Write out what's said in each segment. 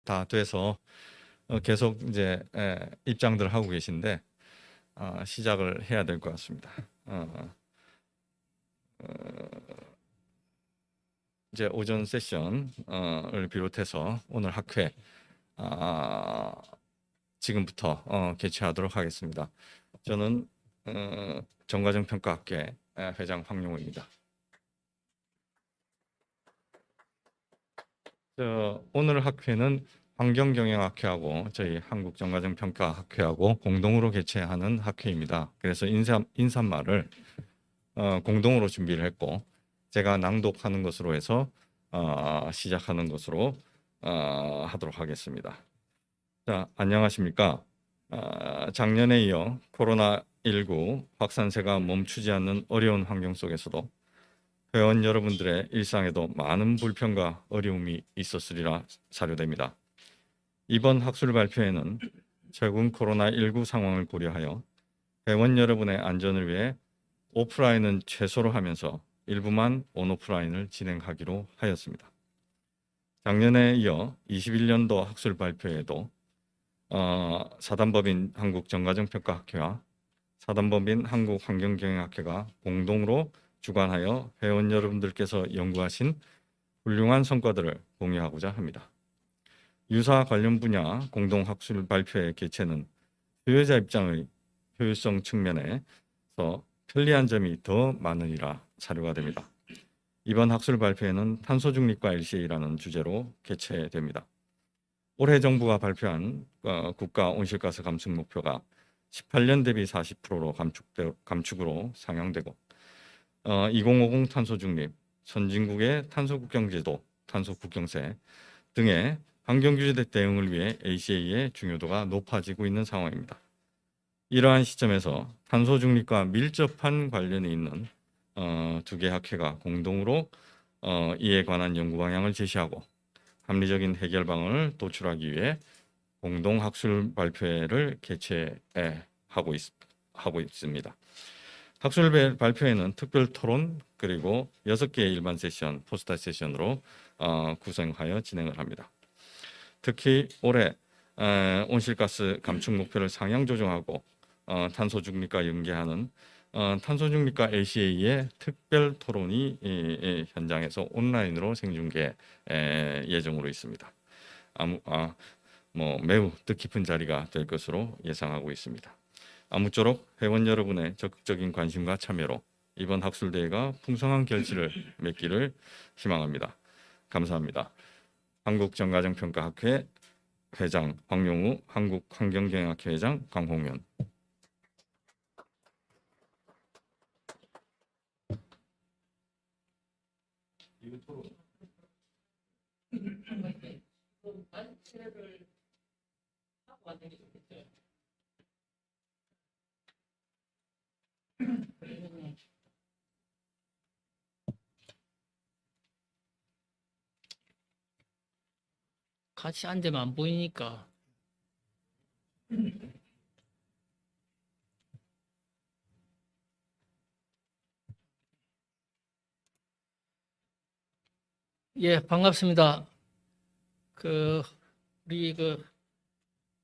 다 돼서 계속 이제 입장들 하고 계신데 시작을 해야 될 것 같습니다. 이제 오전 세션을 비롯해서 오늘 학회 지금부터 개최하도록 하겠습니다. 저는 정과정평가학회 회장 황용우입니다. 오늘 학회는 환경경영학회하고 저희 한국정과정평가학회하고 공동으로 개최하는 학회입니다. 그래서 인사말을 공동으로 준비를 했고 제가 낭독하는 것으로 해서 시작하는 것으로 하도록 하겠습니다. 자, 안녕하십니까? 작년에 이어 코로나19 확산세가 멈추지 않는 어려운 환경 속에서도 회원 여러분들의 일상에도 많은 불편과 어려움이 있었으리라 사료됩니다. 이번 학술 발표에는 최근 코로나19 상황을 고려하여 회원 여러분의 안전을 위해 오프라인은 최소로 하면서 일부만 온오프라인을 진행하기로 하였습니다. 작년에 이어 21년도 학술 발표에도 사단법인 한국정과정평가학회와 사단법인 한국환경경영학회가 공동으로 주관하여 회원 여러분들께서 연구하신 훌륭한 성과들을 공유하고자 합니다. 유사 관련 분야 공동학술 발표의 개최는 수요자 입장의 효율성 측면에서 편리한 점이 더 많으리라 사료가 됩니다. 이번 학술 발표에는 탄소 중립과 LCA라는 주제로 개최됩니다. 올해 정부가 발표한 국가 온실가스 감축 목표가 18년 대비 40%로 감축으로 상향되고 2050 탄소 중립, 선진국의 탄소 국경제도, 탄소 국경세 등의 환경 규제 대응을 위해 ACA의 중요도가 높아지고 있는 상황입니다. 이러한 시점에서 탄소 중립과 밀접한 관련이 있는 두 개 학회가 공동으로 이에 관한 연구 방향을 제시하고 합리적인 해결 방안을 도출하기 위해 공동 학술 발표회를 개최하고 있습니다. 학술 발표회는 특별 토론 그리고 6개의 일반 세션, 포스터 세션으로 구성하여 진행을 합니다. 특히 올해 온실가스 감축 목표를 상향 조정하고 탄소 중립과 연계하는 탄소 중립과 ACA의 특별 토론이 현장에서 온라인으로 생중계 예정으로 있습니다. 매우 뜻깊은 자리가 될 것으로 예상하고 있습니다. 아무쪼록 회원 여러분의 적극적인 관심과 참여로 이번 학술대회가 풍성한 결실을 맺기를 희망합니다. 감사합니다. 한국정과정평가학회 회장 황용우, 한국환경경영학회 회장 강홍현. 같이 앉으면 안 보이니까. 예, 반갑습니다. 우리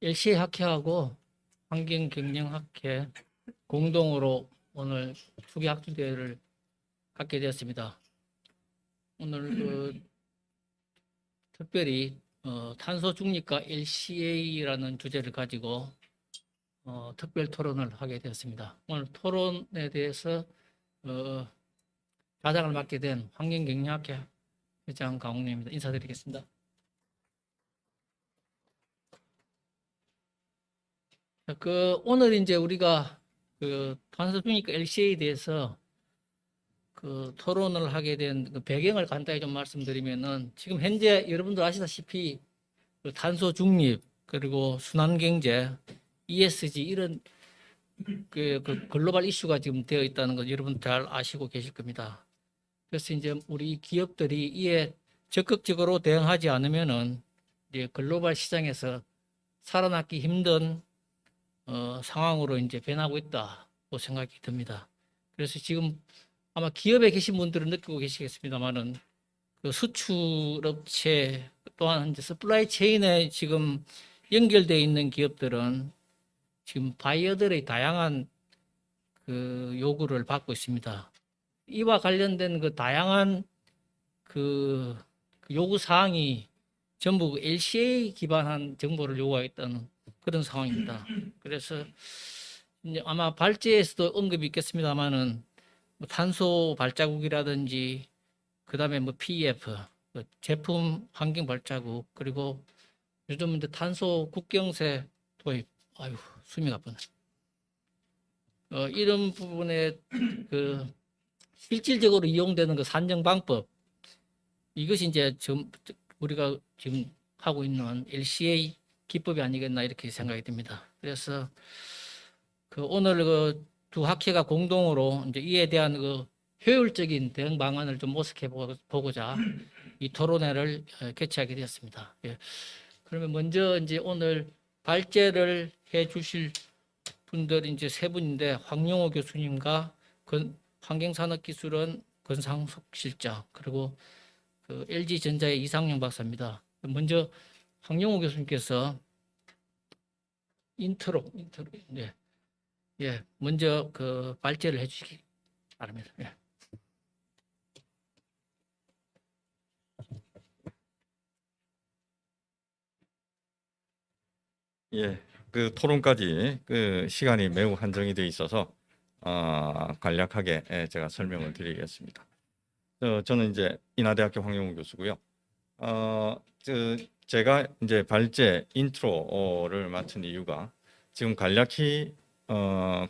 LCA 학회하고 환경경영학회 공동으로 오늘 두 개 학술대회를 갖게 되었습니다. 오늘 특별히 탄소 중립과 LCA라는 주제를 가지고 특별 토론을 하게 되었습니다. 오늘 토론에 대해서 자장을 맡게 된 환경경영학회 회장 강홍래입니다. 인사드리겠습니다. 오늘 이제 우리가 탄소 중립과 LCA에 대해서 토론을 하게 된 배경을 간단히 좀 말씀드리면은 지금 현재 여러분들 아시다시피 탄소 중립 그리고 순환 경제, ESG 이런 글로벌 이슈가 지금 되어 있다는 거 여러분 잘 아시고 계실 겁니다. 그래서 이제 우리 기업들이 이에 적극적으로 대응하지 않으면은 이제 글로벌 시장에서 살아남기 힘든 상황으로 이제 변하고 있다고 생각이 듭니다. 그래서 지금 아마 기업에 계신 분들은 느끼고 계시겠습니다만은 그 수출업체 또한 이제 서플라이 체인에 지금 연결되어 있는 기업들은 지금 바이어들의 다양한 그 요구를 받고 있습니다. 이와 관련된 그 다양한 그 요구 사항이 전부 LCA 기반한 정보를 요구하겠다는 그런 상황입니다. 그래서 이제 아마 발제에서도 언급이 있겠습니다만은 뭐 탄소 발자국이라든지 그다음에 뭐 PEF 그 제품 환경 발자국 그리고 요즘 이제 탄소 국경세 도입 아유 숨이 가쁘네. 이런 부분에 그 실질적으로 이용되는 그 산정 방법 이것이 이제 우리가 지금 하고 있는 LCA 기법이 아니겠나 이렇게 생각이 듭니다. 그래서 그 오늘 그 두 학회가 공동으로 이제 이에 대한 그 효율적인 대응 방안을 좀 모색해 보고자 이 토론회를 개최하게 되었습니다. 예. 그러면 먼저 이제 오늘 발제를 해 주실 분들이 이제 세 분인데 황용호 교수님과 환경산업기술원 권상석 실장 그리고 그 LG전자의 이상용 박사입니다. 먼저 황용호 교수님께서 인트로 네. 예, 먼저 그 발제를 해주시기 바랍니다. 예. 예, 그 토론까지 그 시간이 매우 한정이 돼 있어서 간략하게 제가 설명을 드리겠습니다. 저는 이제 인하대학교 황용우 교수고요. 제가 이제 발제 인트로를 맡은 이유가 지금 간략히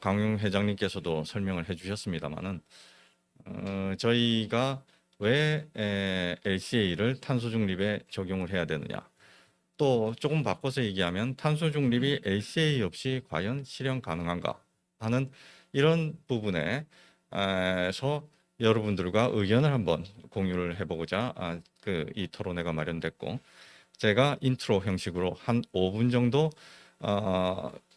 강용 회장님께서도 설명을 해주셨습니다만은 저희가 왜 LCA를 탄소 중립에 적용을 해야 되느냐. 또 조금 바꿔서 얘기하면 탄소 중립이 LCA 없이 과연 실현 가능한가 하는 이런 부분에서 여러분들과 의견을 한번 공유를 해보고자 이 토론회가 마련됐고 제가 인트로 형식으로 한 5분 정도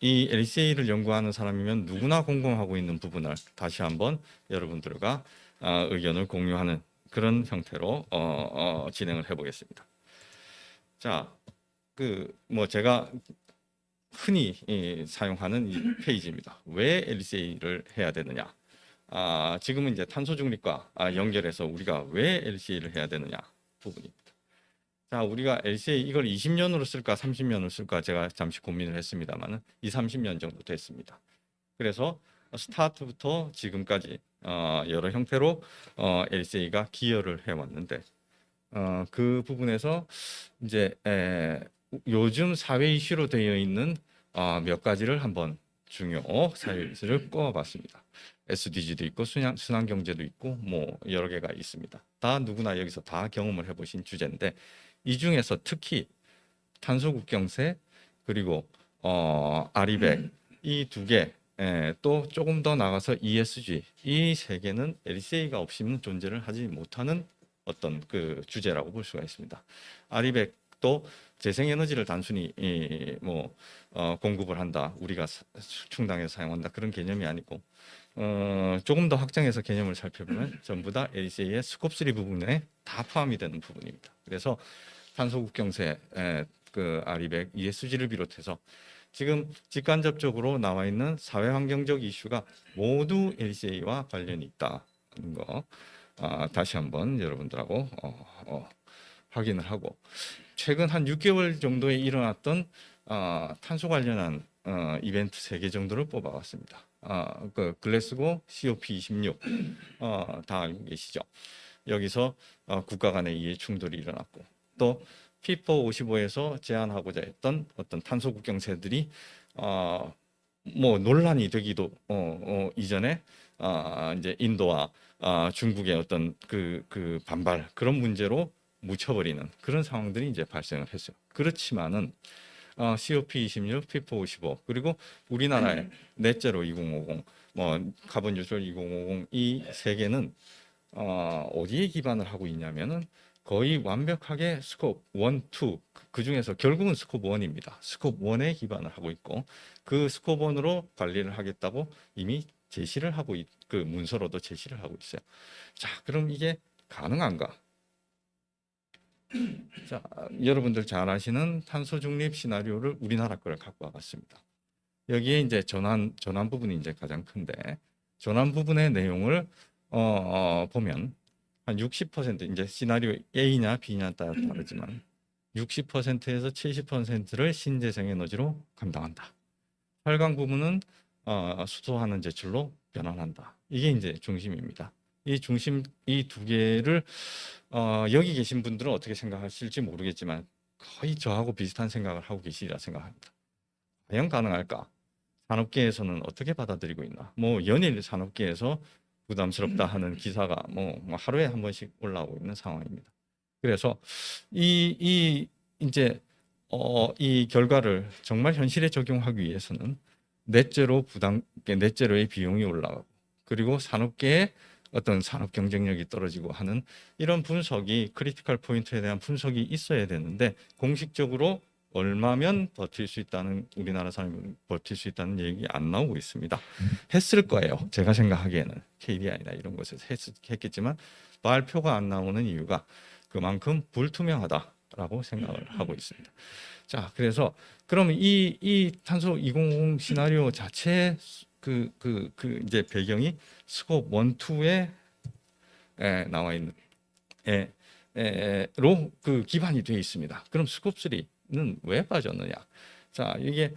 이 LCA를 연구하는 사람이면 누구나 공감하고 있는 부분을 다시 한번 여러분들과 의견을 공유하는 그런 형태로 진행을 해보겠습니다. 자, 뭐 제가 흔히 사용하는 이 페이지입니다. 왜 LCA를 해야 되느냐? 지금은 이제 탄소 중립과 연결해서 우리가 왜 LCA를 해야 되느냐 부분입니다. 자, 우리가 LCA 이걸 20년으로 쓸까 30년으로 쓸까 제가 잠시 고민을 했습니다만은 30년 정도 됐습니다. 그래서 스타트부터 지금까지 여러 형태로 LCA가 기여를 해왔는데 그 부분에서 이제 요즘 사회 이슈로 되어 있는 몇 가지를 한번 중요 사회 이슈를 꼽아봤습니다. SDG도 있고 순환 경제도 있고 뭐 여러 개가 있습니다. 다 누구나 여기서 다 경험을 해보신 주제인데 이 중에서 특히 탄소 국경세 그리고 아리백 이 두 개, 또 조금 더 나가서 ESG 이 세 개는 LCA가 없이는 존재를 하지 못하는 어떤 그 주제라고 볼 수가 있습니다. 아리백도 재생에너지를 단순히 공급을 한다, 우리가 충당해서 사용한다 그런 개념이 아니고 조금 더 확장해서 개념을 살펴보면 전부 다 LCA의 스콥 3 부분에 다 포함이 되는 부분입니다. 그래서 탄소 국경세, 그 아리백, ESG를 비롯해서 지금 직간접적으로 나와 있는 사회환경적 이슈가 모두 LCA와 관련이 있다는 거 다시 한번 여러분들하고 확인을 하고 최근 한 6개월 정도에 일어났던 탄소 관련한 이벤트 3개 정도를 뽑아왔습니다. 그 글래스고 COP26 다 알고 계시죠? 여기서 국가 간의 이해 충돌이 일어났고 또 피포 55에서 제안하고자 했던 어떤 탄소 국경세들이 뭐 논란이 되기도 이전에 이제 인도와 중국의 어떤 그 반발 그런 문제로 묻혀버리는 그런 상황들이 이제 발생을 했어요. 그렇지만은 COP26, 피포 55 그리고 우리나라의 넷제로 2050, 뭐 카본 뉴트럴 2050 이 세 개는 어디에 기반을 하고 있냐면은 거의 완벽하게 스콥 1, 2, 그 중에서 결국은 스콥 1입니다. 스콥 1에 기반을 하고 있고 그 스콥 1으로 관리를 하겠다고 이미 제시를 하고 그 문서로도 제시를 하고 있어요. 자, 그럼 이게 가능한가? 자, 여러분들 잘 아시는 탄소 중립 시나리오를 우리나라 거를 갖고 와봤습니다. 여기에 이제 전환 부분이 이제 가장 큰데 전환 부분의 내용을 보면 한 60% 이제 시나리오 A냐 B냐 따라 다르지만 60%에서 70%를 신재생 에너지로 감당한다. 활강 부분은 수소환원 제출로 변환한다. 이게 이제 중심입니다. 이 중심 이 두 개를 여기 계신 분들은 어떻게 생각하실지 모르겠지만 거의 저하고 비슷한 생각을 하고 계시리라 생각합니다. 과연 가능할까? 산업계에서는 어떻게 받아들이고 있나? 뭐 연일 산업계에서 부담스럽다 하는 기사가 뭐 하루에 한 번씩 올라오고 있는 상황입니다. 그래서 이제 이 결과를 정말 현실에 적용하기 위해서는 넷제로의 비용이 올라가고 그리고 산업계의 어떤 산업 경쟁력이 떨어지고 하는 이런 분석이 크리티컬 포인트에 대한 분석이 있어야 되는데 공식적으로 얼마면 버틸 수 있다는 우리나라 사람이 버틸 수 있다는 얘기 안 나오고 있습니다. 했을 거예요. 제가 생각하기에는 KDI나 이런 곳에서 했겠지만 발표가 안 나오는 이유가 그만큼 불투명하다라고 생각을 하고 있습니다. 자, 그래서 그럼 이 탄소 2050 시나리오 자체 이제 배경이 스콥 1, 2에 나와 있는 로 기반이 되어 있습니다. 그럼 스콥 3는 왜 빠졌느냐? 자, 이게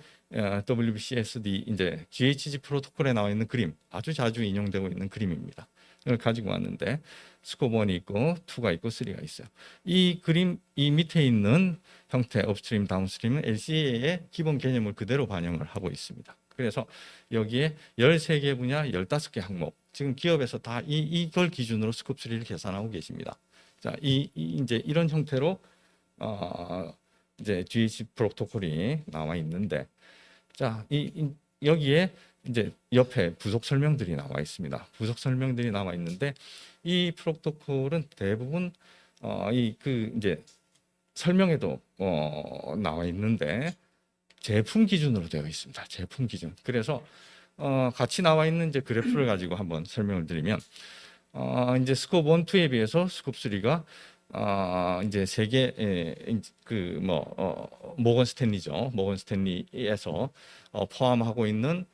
WBCSD 이제 GHG 프로토콜에 나와 있는 그림, 아주 자주 인용되고 있는 그림입니다. 이걸 가지고 왔는데 스콥 1이 있고 2가 있고 3가 있어요. 이 그림 이 밑에 있는 형태 업스트림 다운스트림은 LCA의 기본 개념을 그대로 반영을 하고 있습니다. 그래서 여기에 13개 분야 15개 항목 지금 기업에서 다 이걸 기준으로 스콥 3를 계산하고 계십니다. 자, 이제 이런 형태로 이제 GHG 프로토콜이 나와 있는데 자, 여기에 이제 옆에 부속 설명들이 나와 있습니다. 부속 설명들이 나와 있는데 이 프로토콜은 대부분 이제 설명에도 나와 있는데 제품 기준으로 되어 있습니다. 제품 기준. 그래서 같이 나와 있는 이제 그래프를 가지고 한번 설명을 드리면 이제 스콥 1, 2에 비해서 스콥 3가 이제 세계 모건 스탠리죠. 모건 스탠리에서 포함하고 있는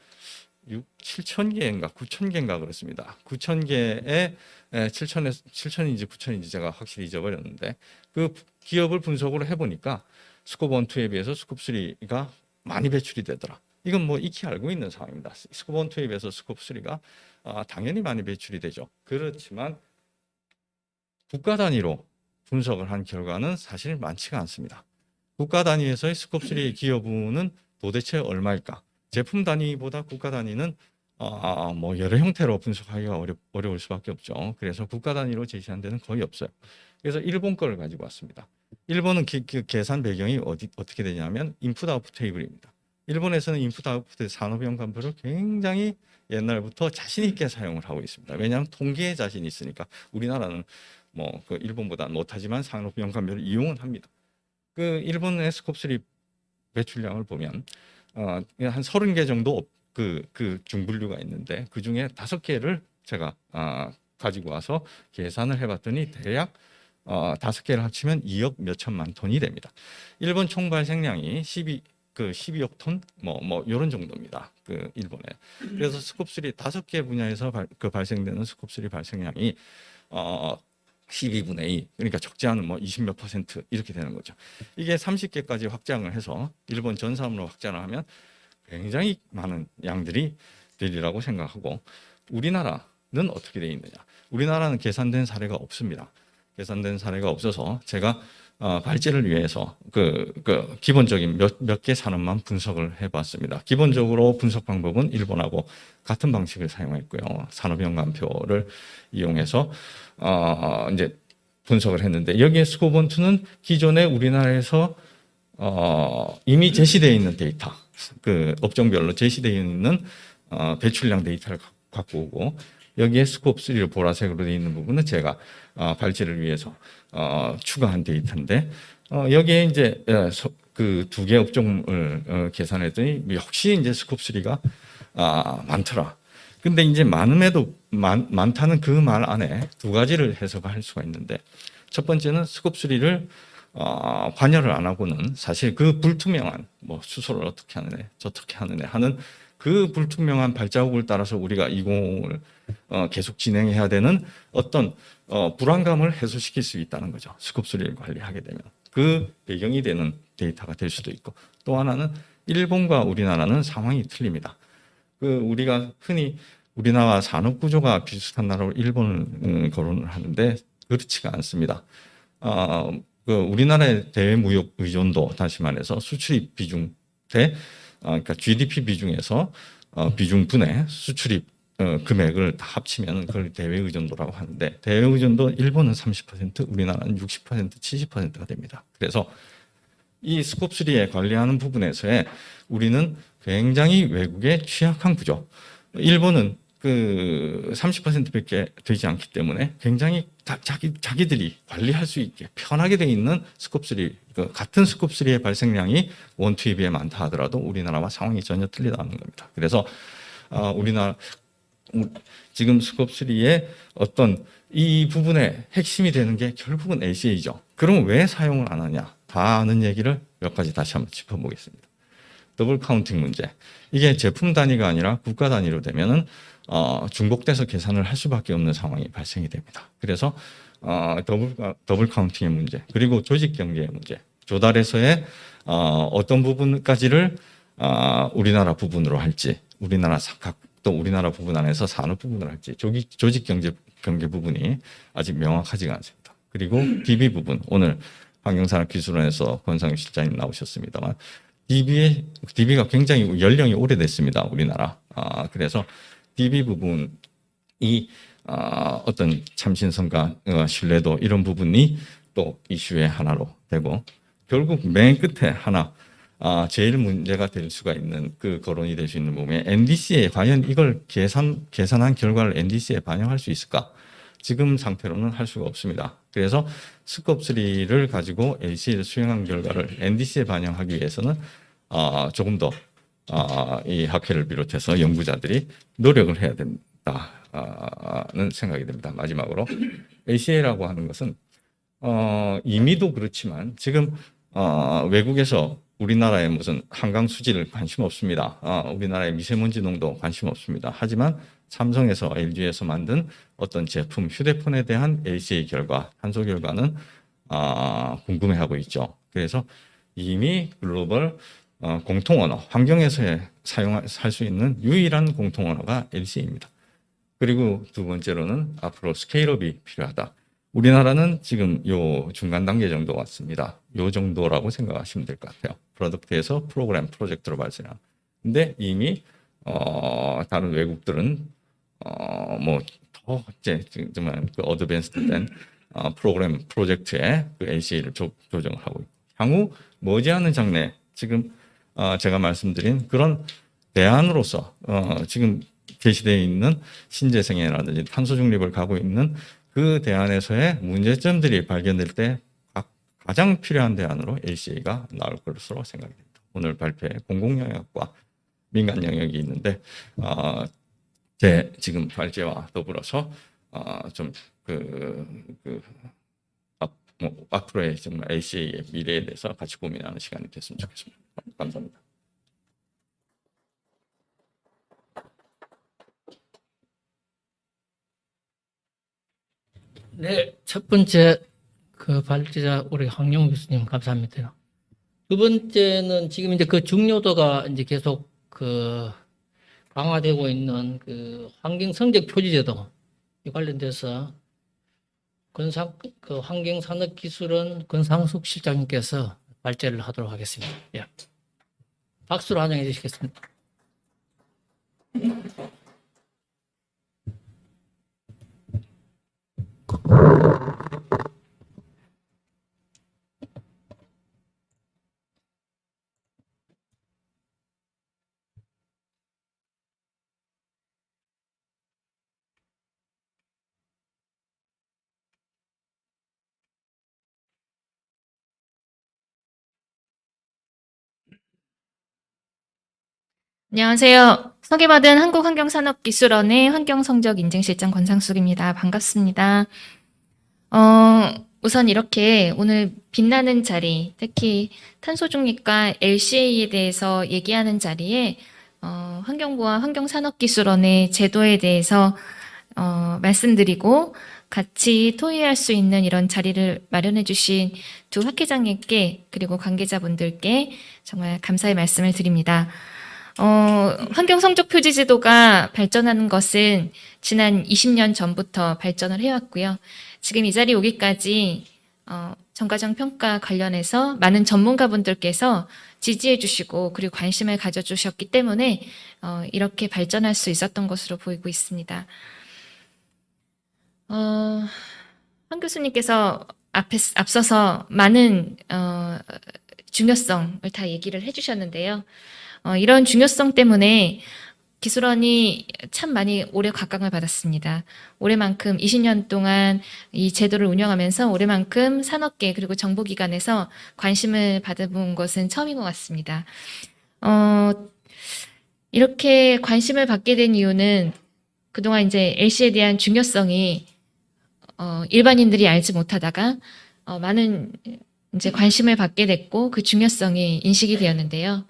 7천 개인가 9천 개인가 그렇습니다. 9천 개의 7천인지 9천인지 제가 확실히 잊어버렸는데 그 기업을 분석을 해보니까 스콥 1, 2에 비해서 스콥 3가 많이 배출이 되더라. 이건 뭐 익히 알고 있는 상황입니다. 스콥 1, 2에 비해서 스콥 3가 당연히 많이 배출이 되죠. 그렇지만 국가 단위로 분석을 한 결과는 사실 많지가 않습니다. 국가 단위에서의 스콥 3의 기여분은 도대체 얼마일까? 제품 단위보다 국가 단위는 뭐 여러 형태로 분석하기가 어려울 수밖에 없죠. 그래서 국가 단위로 제시한 데는 거의 없어요. 그래서 일본 거를 가지고 왔습니다. 일본은 계산 배경이 어떻게 되냐면 인풋 아웃풋 테이블입니다. 일본에서는 인풋 아웃풋 산업형 간표를 굉장히 옛날부터 자신 있게 사용을 하고 있습니다. 왜냐하면 통계에 자신이 있으니까. 우리나라는 뭐 그 일본보다 못하지만 산업형 간표를 이용은 합니다. 그 일본의 스콥 3 배출량을 보면 한 30개 정도 그 중분류가 있는데 그 중에 5개를 제가 가지고 와서 계산을 해봤더니 대략 5개를 합치면 2억 몇천만 톤이 됩니다. 일본 총 발생량이 12억 톤 뭐 이런 정도입니다. 그 일본에. 그래서 스콥 3 5개 분야에서 발생되는 스콥 3 발생량이 12분의 2 그러니까 적지 않은 뭐 20몇 % 이렇게 되는 거죠. 이게 30개까지 확장을 해서 일본 전사함으로 확장을 하면 굉장히 많은 양들이 되리라고 생각하고 우리나라는 어떻게 되어 있느냐? 우리나라는 계산된 사례가 없습니다. 계산된 사례가 없어서 제가 발제를 위해서 기본적인 몇 개 산업만 분석을 해봤습니다. 기본적으로 분석 방법은 일본하고 같은 방식을 사용했고요. 산업형 간표를 이용해서 이제 분석을 했는데 여기에 스콥 1, 2는 기존에 우리나라에서 이미 제시되어 있는 데이터, 그 업종별로 제시되어 있는 배출량 데이터를 갖고 오고 여기에 스콥 3를 보라색으로 되어 있는 부분은 제가 발제를 위해서 추가한 데이터인데 여기에 이제 그 2개 업종을 계산했더니 역시 이제 스콥 3가 많더라. 근데 이제 많다는 그 말 안에 2가지를 해석할 수가 있는데 첫 번째는 스콥 3를 관여를 안 하고는 사실 그 불투명한 뭐 수소를 어떻게 하느냐 저떻게 하느냐 하는 그 불투명한 발자국을 따라서 우리가 이공을 계속 진행해야 되는 어떤 불안감을 해소시킬 수 있다는 거죠. 스콥3를 관리하게 되면 그 배경이 되는 데이터가 될 수도 있고, 또 하나는 일본과 우리나라는 상황이 틀립니다. 우리가 흔히 우리나라 산업 구조가 비슷한 나라로 일본을 거론을 하는데 그렇지가 않습니다. 우리나라의 대외 무역 의존도, 다시 말해서 수출입 비중 그러니까 GDP 비중에서 비중분의 수출입 금액을 다 합치면 그걸 대외 의존도라고 하는데, 대외 의존도 일본은 30%, 우리나라는 60%, 70%가 됩니다. 그래서 이 스콥3에 관리하는 부분에서의 우리는 굉장히 외국에 취약한 구조. 일본은 30%밖에 되지 않기 때문에 굉장히 자기들이 관리할 수 있게 편하게 돼 있는 스콥3, 같은 스콥3의 발생량이 원투에 비해 많다 하더라도 우리나라와 상황이 전혀 틀리다는 겁니다. 그래서 우리나라 지금 스콥3의 어떤 이 부분의 핵심이 되는 게 결국은 ACA죠. 그럼 왜 사용을 안 하냐? 다 아는 얘기를 몇 가지 다시 한번 짚어보겠습니다. 더블 카운팅 문제. 이게 제품 단위가 아니라 국가 단위로 되면은 중복돼서 계산을 할 수밖에 없는 상황이 발생이 됩니다. 그래서 더블 카운팅의 문제, 그리고 조직 경계의 문제, 조달에서의 어떤 부분까지를 우리나라 부분으로 할지, 또 우리나라 부분 안에서 산업 부분을 할지, 조직 경계 부분이 아직 명확하지가 않습니다. 그리고 DB 부분, 오늘 환경산업기술원에서 권상윤 실장님 나오셨습니다만, DB가 굉장히 연령이 오래됐습니다, 우리나라. 그래서 DB 부분이 어떤 참신성과 신뢰도, 이런 부분이 또 이슈의 하나로 되고, 결국 맨 끝에 하나 제일 문제가 될 수가 있는, 거론이 될 수 있는 부분에 NDC에 과연 이걸 계산한 결과를 NDC에 반영할 수 있을까? 지금 상태로는 할 수가 없습니다. 그래서 스콥3를 가지고 AC를 수행한 결과를 NDC에 반영하기 위해서는 조금 더 이 학회를 비롯해서 연구자들이 노력을 해야 된다는 생각이 듭니다. 마지막으로 ACA라고 하는 것은 이미도 그렇지만 지금 외국에서 우리나라의 무슨 한강 수질 관심 없습니다. 우리나라의 미세먼지 농도 관심 없습니다. 하지만 삼성에서 LG에서 만든 어떤 제품, 휴대폰에 대한 ACA 결과, 탄소 결과는 궁금해하고 있죠. 그래서 이미 글로벌 공통 언어, 환경에서 할 수 있는 유일한 공통 언어가 LCA입니다. 그리고 두 번째로는 앞으로 스케일업이 필요하다. 우리나라는 지금 요 중간 단계 정도 왔습니다. 요 정도라고 생각하시면 될 것 같아요. 프로덕트에서 프로젝트로 발생한. 근데 이미 다른 외국들은 더 정말 어드밴스드된 프로젝트에 LCA를 조정을 하고 있고, 향후 머지않은 장래 지금 제가 말씀드린 그런 대안으로서 지금 게시되어 있는 신재생에너지라든지 탄소 중립을 가고 있는 그 대안에서의 문제점들이 발견될 때 가장 필요한 대안으로 LCA가 나올 것으로 생각이 됩니다. 오늘 발표에 공공영역과 민간 영역이 있는데 제 지금 발제와 더불어서 좀 앞으로의 정말 LCA의 미래에 대해서 같이 고민하는 시간이 됐으면 좋겠습니다. 감사합니다. 네, 첫 번째 발제자 우리 황영우 교수님 감사합니다. 두 번째는 지금 이제 중요도가 이제 계속 강화되고 있는 환경 성적 표지제도 관련돼서 환경산업기술원 권상숙 실장님께서 발제를 하도록 하겠습니다. 예. 박수로 환영해 주시겠습니다. 안녕하세요. 소개받은 한국환경산업기술원의 환경성적 인증실장 권상숙입니다. 반갑습니다. 우선 이렇게 오늘 빛나는 자리, 특히 탄소 중립과 LCA에 대해서 얘기하는 자리에 환경부와 환경산업기술원의 제도에 대해서 말씀드리고 같이 토의할 수 있는 이런 자리를 마련해 주신 두 학회장님께 그리고 관계자분들께 정말 감사의 말씀을 드립니다. 환경성적표지제도가 발전하는 것은 지난 20년 전부터 발전을 해왔고요. 지금 이 자리에 오기까지 정과정 평가 관련해서 많은 전문가분들께서 지지해 주시고 그리고 관심을 가져주셨기 때문에 이렇게 발전할 수 있었던 것으로 보이고 있습니다. 황 교수님께서 앞서서 많은 중요성을 다 얘기를 해주셨는데요. 이런 중요성 때문에 기술원이 참 많이 올해 각광을 받았습니다. 올해만큼 20년 동안 이 제도를 운영하면서 올해만큼 산업계 그리고 정보기관에서 관심을 받아본 것은 처음인 것 같습니다. 이렇게 관심을 받게 된 이유는 그동안 이제 LC에 대한 중요성이 일반인들이 알지 못하다가 많은 이제 관심을 받게 됐고 그 중요성이 인식이 되었는데요.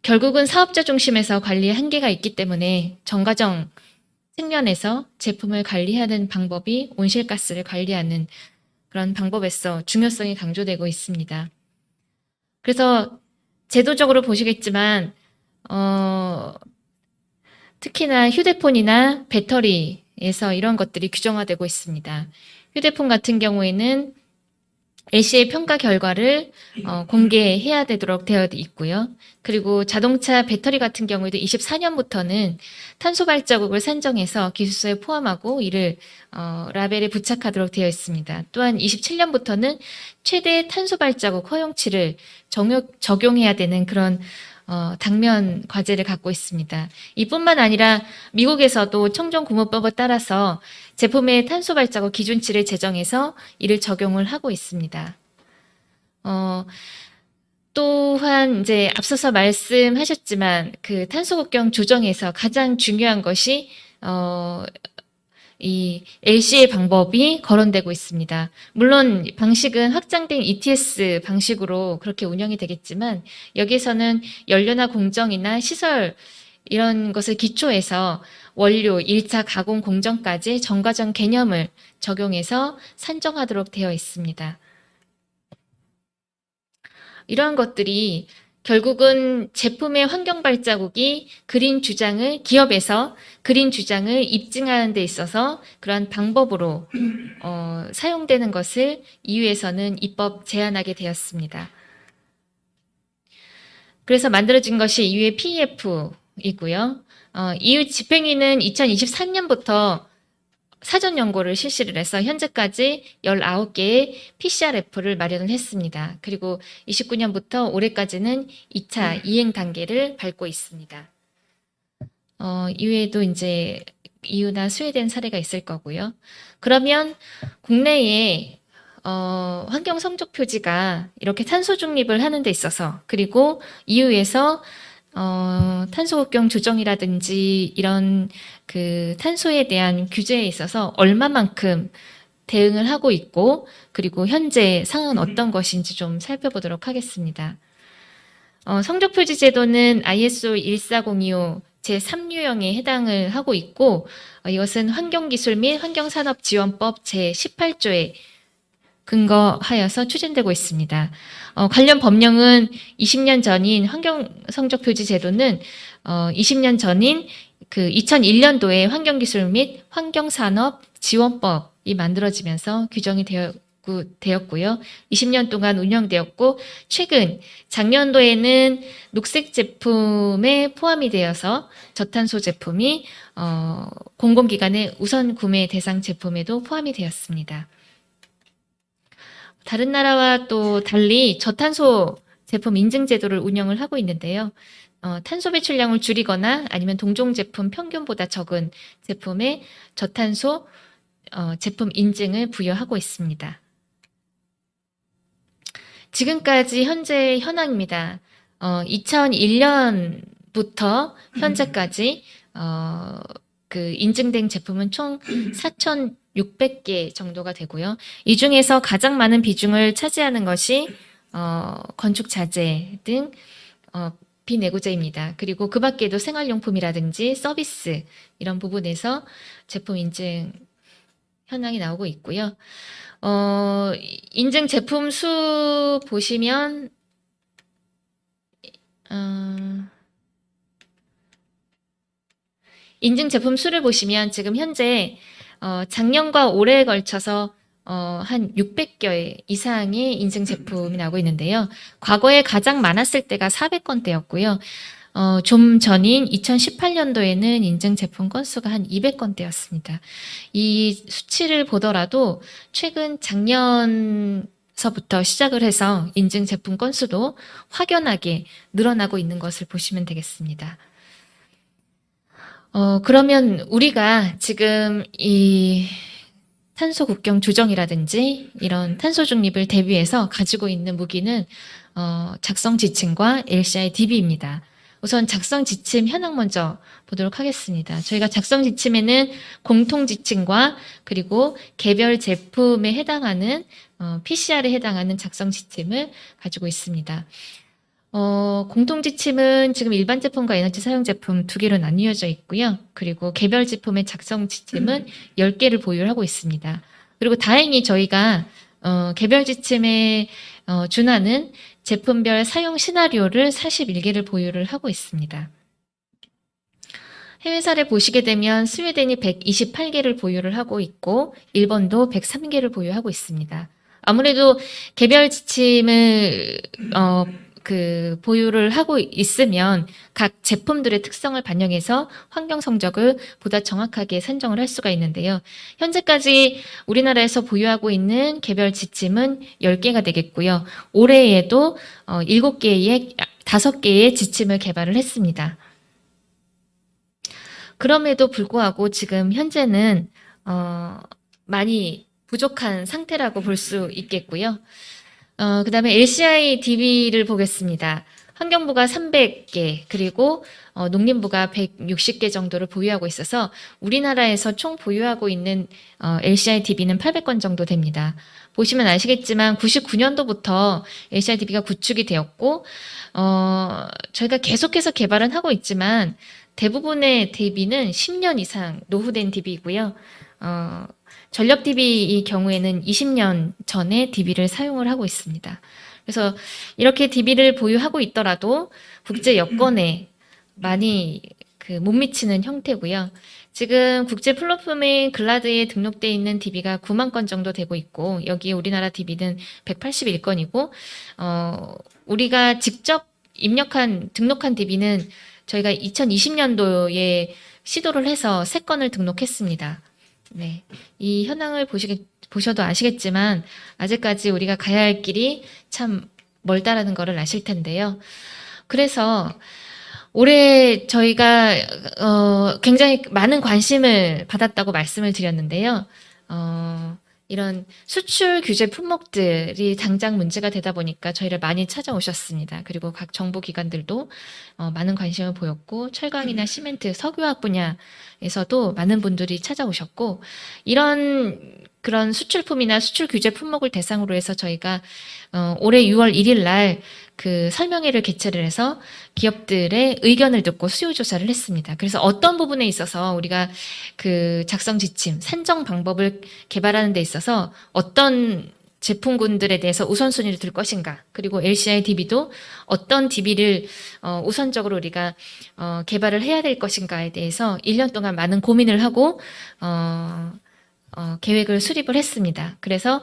결국은 사업자 중심에서 관리에 한계가 있기 때문에 정과정 측면에서 제품을 관리하는 방법이 온실가스를 관리하는 그런 방법에서 중요성이 강조되고 있습니다. 그래서 제도적으로 보시겠지만 특히나 휴대폰이나 배터리에서 이런 것들이 규정화되고 있습니다. 휴대폰 같은 경우에는 LC의 평가 결과를 공개해야 되도록 되어 있고요. 그리고 자동차 배터리 같은 경우에도 24년부터는 탄소 발자국을 산정해서 기술서에 포함하고 이를 라벨에 부착하도록 되어 있습니다. 또한 27년부터는 최대 탄소 발자국 허용치를 적용해야 되는 그런 당면 과제를 갖고 있습니다. 이뿐만 아니라 미국에서도 청정구모법에 따라서 제품의 탄소 발자국 기준치를 제정해서 이를 적용을 하고 있습니다. 또한 이제 앞서서 말씀하셨지만 그 탄소 국경 조정에서 가장 중요한 것이 이 LC의 방법이 거론되고 있습니다. 물론 방식은 확장된 ETS 방식으로 그렇게 운영이 되겠지만 여기서는 연료나 공정이나 시설 이런 것을 기초해서 원료, 1차 가공 공정까지 정과정 개념을 적용해서 산정하도록 되어 있습니다. 이러한 것들이 결국은 제품의 환경 발자국이 기업에서 그린 주장을 입증하는 데 있어서 그러한 방법으로 사용되는 것을 EU에서는 입법 제한하게 되었습니다. 그래서 만들어진 것이 EU의 PEF이고요. EU 집행위는 2023년부터 사전 연구를 실시를 해서 현재까지 19개의 PCRF를 마련을 했습니다. 그리고 29년부터 올해까지는 2차 이행 단계를 밟고 있습니다. 이외에도 이제 EU나 스웨덴 사례가 있을 거고요. 그러면 국내에 환경 성적 표지가 이렇게 탄소 중립을 하는 데 있어서 그리고 EU에서 탄소 국경 조정이라든지 이런 그 탄소에 대한 규제에 있어서 얼마만큼 대응을 하고 있고 그리고 현재 상황은 어떤 것인지 좀 살펴보도록 하겠습니다. 성적표지 제도는 ISO 14025 제3유형에 해당을 하고 있고 이것은 환경기술 및 환경산업지원법 제18조에 근거하여서 추진되고 있습니다. 관련 법령은 20년 전인 환경성적표지 제도는 20년 전인 그 2001년도에 환경기술 및 환경산업지원법이 만들어지면서 규정이 되었고요. 20년 동안 운영되었고 최근 작년도에는 녹색 제품에 포함이 되어서 저탄소 제품이 공공기관의 우선 구매 대상 제품에도 포함이 되었습니다. 다른 나라와 또 달리 저탄소 제품 인증 제도를 운영을 하고 있는데요. 탄소 배출량을 줄이거나 아니면 동종 제품 평균보다 적은 제품에 저탄소 제품 인증을 부여하고 있습니다. 지금까지 현재 현황입니다. 2001년부터 현재까지 그 인증된 제품은 총 600개 정도가 되고요. 이 중에서 가장 많은 비중을 차지하는 것이 건축 자재 등 비내구재입니다. 그리고 그 밖에도 생활용품이라든지 서비스 이런 부분에서 제품 인증 현황이 나오고 있고요. 인증 제품 수 보시면 인증 제품 수를 보시면 지금 현재 작년과 올해에 걸쳐서 한 600개 이상의 인증 제품이 나오고 있는데요. 과거에 가장 많았을 때가 400건대였고요. 좀 전인 2018년도에는 인증 제품 건수가 한 200건대였습니다. 이 수치를 보더라도 최근 작년서부터 시작을 해서 인증 제품 건수도 확연하게 늘어나고 있는 것을 보시면 되겠습니다. 그러면 우리가 지금 이 탄소 국경 조정이라든지 이런 탄소 중립을 대비해서 가지고 있는 무기는 작성 지침과 LCI DB입니다. 우선 작성 지침 현황 먼저 보도록 하겠습니다. 저희가 작성 지침에는 공통 지침과 그리고 개별 제품에 해당하는 PCR에 해당하는 작성 지침을 가지고 있습니다. 공통 지침은 지금 일반 제품과 에너지 사용 제품 두 개로 나뉘어져 있고요. 그리고 개별 제품의 작성 지침은 10개를 보유하고 있습니다. 그리고 다행히 저희가 개별 지침에 준하는 제품별 사용 시나리오를 41개를 보유를 하고 있습니다. 해외 사례 보시게 되면 스웨덴이 128개를 보유를 하고 있고 일본도 103개를 보유하고 있습니다. 아무래도 개별 지침을 보유를 하고 있으면 각 제품들의 특성을 반영해서 환경 성적을 보다 정확하게 산정을 할 수가 있는데요. 현재까지 우리나라에서 보유하고 있는 개별 지침은 10개가 되겠고요. 올해에도 5개의 지침을 개발을 했습니다. 그럼에도 불구하고 지금 현재는 많이 부족한 상태라고 볼 수 있겠고요. 그 다음에 LCI DB를 보겠습니다. 환경부가 300개, 그리고 농림부가 160개 정도를 보유하고 있어서 우리나라에서 총 보유하고 있는 LCI DB는 800건 정도 됩니다. 보시면 아시겠지만 99년도부터 LCI DB가 구축이 되었고 저희가 계속해서 개발은 하고 있지만 대부분의 DB는 10년 이상 노후된 DB이고요. 전력 DB의 경우에는 20년 전에 DB를 사용을 하고 있습니다. 그래서 이렇게 DB를 보유하고 있더라도 국제 여건에 많이 못 미치는 형태고요. 지금 국제 플랫폼인 글라드에 등록되어 있는 DB가 9만 건 정도 되고 있고 여기에 우리나라 DB는 181건이고 우리가 직접 등록한 DB는 저희가 2020년도에 시도를 해서 3건을 등록했습니다. 네, 이 현황을 보셔도 아시겠지만 아직까지 우리가 가야 할 길이 참 멀다라는 것을 아실 텐데요. 그래서 올해 저희가 굉장히 많은 관심을 받았다고 말씀을 드렸는데요. 이런 수출 규제 품목들이 당장 문제가 되다 보니까 저희를 많이 찾아오셨습니다. 그리고 각 정부 기관들도 많은 관심을 보였고 철강이나 시멘트, 석유화학 분야에서도 많은 분들이 찾아오셨고 그런 수출품이나 수출 규제 품목을 대상으로 해서 저희가 올해 6월 1일 날 설명회를 개최를 해서 기업들의 의견을 듣고 수요 조사를 했습니다. 그래서 어떤 부분에 있어서 우리가 작성 지침, 산정 방법을 개발하는 데 있어서 어떤 제품군들에 대해서 우선순위를 둘 것인가, 그리고 LCI DB도 어떤 DB를 우선적으로 우리가 개발을 해야 될 것인가에 대해서 1년 동안 많은 고민을 하고 계획을 수립을 했습니다. 그래서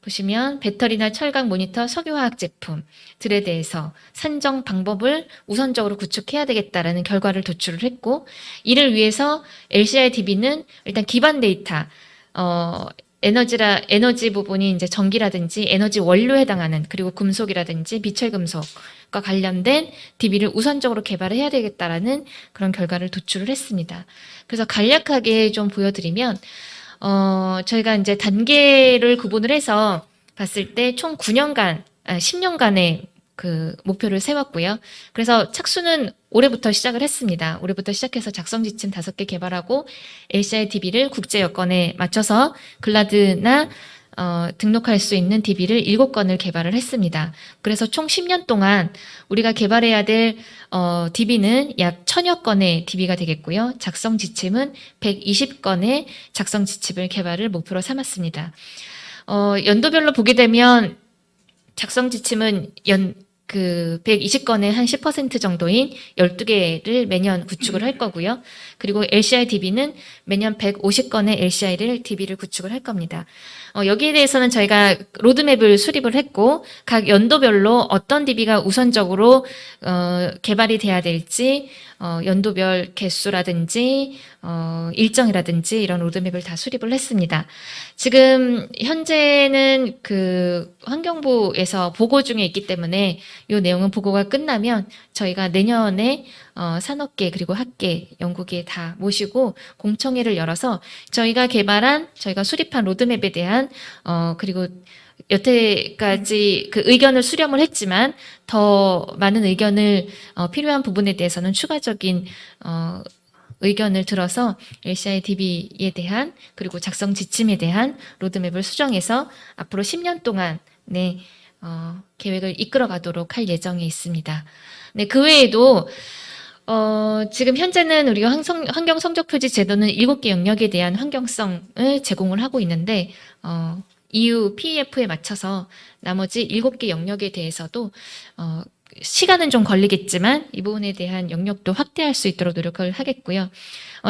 보시면 배터리나 철강 모니터, 석유화학 제품들에 대해서 산정 방법을 우선적으로 구축해야 되겠다라는 결과를 도출을 했고 이를 위해서 LCI DB는 일단 기반 데이터, 에너지 부분이 이제 전기라든지 에너지 원료에 해당하는 그리고 금속이라든지 비철금속과 관련된 DB를 우선적으로 개발을 해야 되겠다라는 그런 결과를 도출을 했습니다. 그래서 간략하게 좀 보여드리면 저희가 이제 단계를 구분을 해서 봤을 때 총 10년간의 목표를 세웠고요. 그래서 착수는 올해부터 시작을 했습니다. 올해부터 시작해서 작성 지침 5개 개발하고 LCI DB를 국제 여건에 맞춰서 글라드나 등록할 수 있는 DB를 7건을 개발을 했습니다. 그래서 총 10년 동안 우리가 개발해야 될 DB는 약 1000여 건의 DB가 되겠고요. 작성 지침은 120건의 작성 지침을 개발을 목표로 삼았습니다. 연도별로 보게 되면 작성 지침은 120건의 한 10% 정도인 12개를 매년 구축을 할 거고요. 그리고 LCI DB는 매년 150건의 LCI를 DB를 구축을 할 겁니다. 여기에 대해서는 저희가 로드맵을 수립을 했고 각 연도별로 어떤 DB가 우선적으로 개발이 돼야 될지 연도별 개수라든지 일정이라든지 이런 로드맵을 다 수립을 했습니다. 지금 현재는 그 환경부에서 보고 중에 있기 때문에 이 내용은 보고가 끝나면 저희가 내년에 산업계 그리고 학계, 연구계 다 모시고 공청회를 열어서 저희가 수립한 로드맵에 대한 그리고 여태까지 그 의견을 수렴을 했지만 더 많은 의견을 필요한 부분에 대해서는 추가적인 의견을 들어서 LCI DB에 대한 그리고 작성 지침에 대한 로드맵을 수정해서 앞으로 10년 동안 계획을 이끌어 가도록 할 예정에 있습니다. 네, 그 외에도 지금 현재는 우리가 환경 성적 표지 제도는 7개 영역에 대한 환경성을 제공을 하고 있는데 EU PEF에 맞춰서 나머지 7개 영역에 대해서도 시간은 좀 걸리겠지만 이 부분에 대한 영역도 확대할 수 있도록 노력을 하겠고요.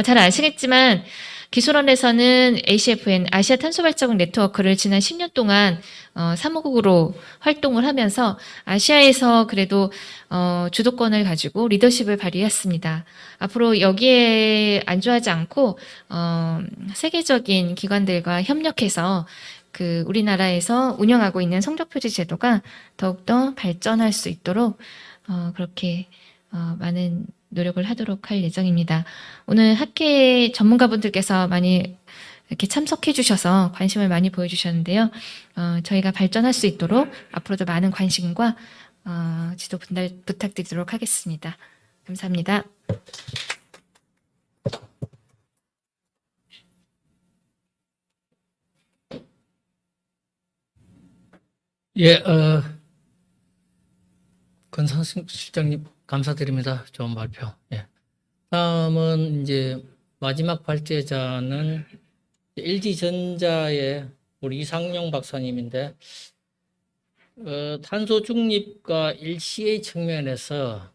잘 아시겠지만 기술원에서는 ACFN 아시아 탄소 발자국 네트워크를 지난 10년 동안 사무국으로 활동을 하면서 아시아에서 그래도 주도권을 가지고 리더십을 발휘했습니다. 앞으로 여기에 안주하지 않고 세계적인 기관들과 협력해서 그 우리나라에서 운영하고 있는 성적표지 제도가 더욱더 발전할 수 있도록 그렇게 많은 노력을 하도록 할 예정입니다. 오늘 학회 전문가분들께서 많이 이렇게 참석해 주셔서 관심을 많이 보여주셨는데요. 저희가 발전할 수 있도록 앞으로도 많은 관심과 지도 분달 부탁드리도록 하겠습니다. 감사합니다. 예, 권상승 실장님 감사드립니다. 좋은 발표. 예. 다음은 이제 마지막 발제자는 LG전자의 우리 이상용 박사님인데 탄소 중립과 LCA 측면에서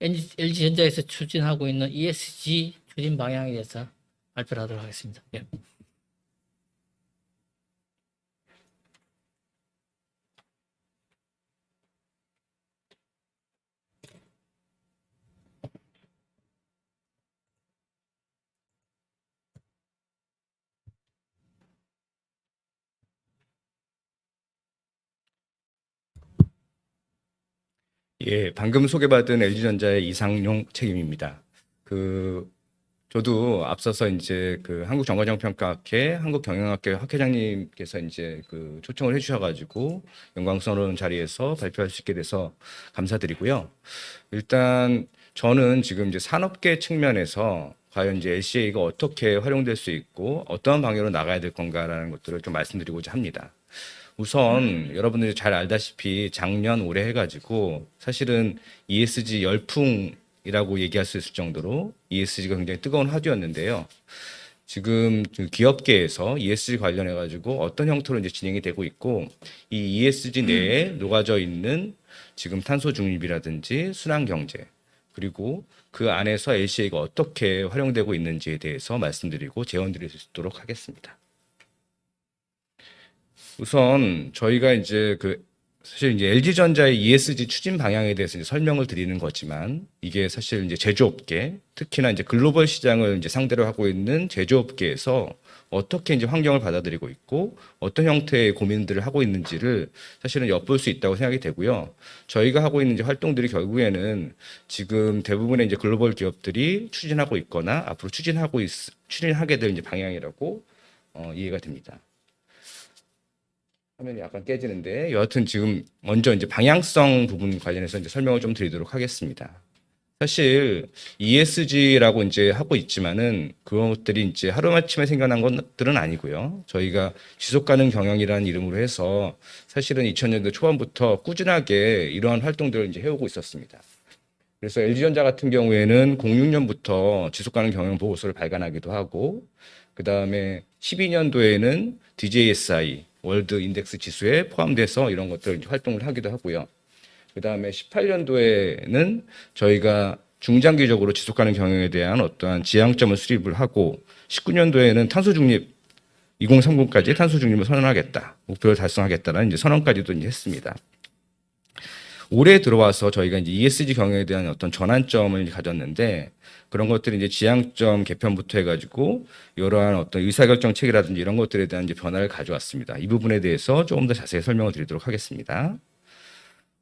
LG전자에서 추진하고 있는 ESG 추진 방향에 대해서 발표를 하도록 하겠습니다. 예. 예, 방금 소개받은 LG전자의 이상용 책임입니다. 저도 앞서서 이제 한국정거장평가학회, 한국경영학회 학회장님께서 이제 초청을 해주셔가지고 영광스러운 자리에서 발표할 수 있게 돼서 감사드리고요. 일단 저는 지금 이제 산업계 측면에서 과연 이제 LCA가 어떻게 활용될 수 있고 어떠한 방향으로 나가야 될 건가라는 것들을 좀 말씀드리고자 합니다. 우선 여러분들이 잘 알다시피 작년 올해 해가지고 사실은 ESG 열풍이라고 얘기할 수 있을 정도로 ESG가 굉장히 뜨거운 화두였는데요. 지금 기업계에서 ESG 관련해가지고 어떤 형태로 이제 진행이 되고 있고 이 ESG 내에 녹아져 있는 지금 탄소 중립이라든지 순환 경제 그리고 그 안에서 LCA가 어떻게 활용되고 있는지에 대해서 말씀드리고 제언드릴 수 있도록 하겠습니다. 우선 저희가 이제 사실 이제 LG전자의 ESG 추진 방향에 대해서 이제 설명을 드리는 거지만 이게 사실 이제 제조업계 특히나 이제 글로벌 시장을 이제 상대로 하고 있는 제조업계에서 어떻게 이제 환경을 받아들이고 있고 어떤 형태의 고민들을 하고 있는지를 사실은 엿볼 수 있다고 생각이 되고요. 저희가 하고 있는 이제 활동들이 결국에는 지금 대부분의 이제 글로벌 기업들이 추진하고 있거나 앞으로 추진하게 될 이제 방향이라고 이해가 됩니다. 화면이 약간 깨지는데 여하튼 지금 먼저 이제 방향성 부분 관련해서 이제 설명을 좀 드리도록 하겠습니다. 사실 ESG라고 이제 하고 있지만은 그것들이 이제 하루아침에 생겨난 것들은 아니고요. 저희가 지속가능 경영이라는 이름으로 해서 사실은 2000년대 초반부터 꾸준하게 이러한 활동들을 이제 해오고 있었습니다. 그래서 LG전자 같은 경우에는 06년부터 지속가능 경영 보고서를 발간하기도 하고, 그 다음에 12년도에는 DJSI 월드 인덱스 지수에 포함돼서 이런 것들을 이제 활동을 하기도 하고요. 그 다음에 18년도에는 저희가 중장기적으로 지속가능 경영에 대한 어떠한 지향점을 수립을 하고, 19년도에는 탄소 중립 2030까지 탄소 중립을 선언하겠다, 목표를 달성하겠다라는 이제 선언까지도 이제 했습니다. 올해 들어와서 저희가 이제 ESG 경영에 대한 어떤 전환점을 가졌는데, 그런 것들이 이제 지향점 개편부터 해가지고 이러한 어떤 의사결정 체계라든지 이런 것들에 대한 이제 변화를 가져왔습니다. 이 부분에 대해서 조금 더 자세히 설명을 드리도록 하겠습니다.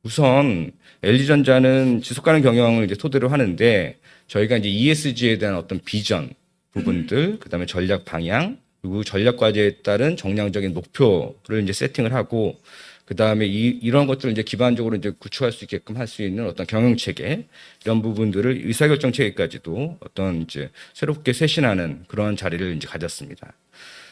우선 LG전자는 지속가능 경영을 이제 토대로 하는데, 저희가 이제 ESG에 대한 어떤 비전 부분들, 그다음에 전략 방향, 그리고 전략 과제에 따른 정량적인 목표를 이제 세팅을 하고, 그다음에 이런 것들을 이제 기반적으로 이제 구축할 수 있게끔 할 수 있는 어떤 경영 체계, 이런 부분들을 의사결정 체계까지도 어떤 이제 새롭게 쇄신하는 그런 자리를 이제 가졌습니다.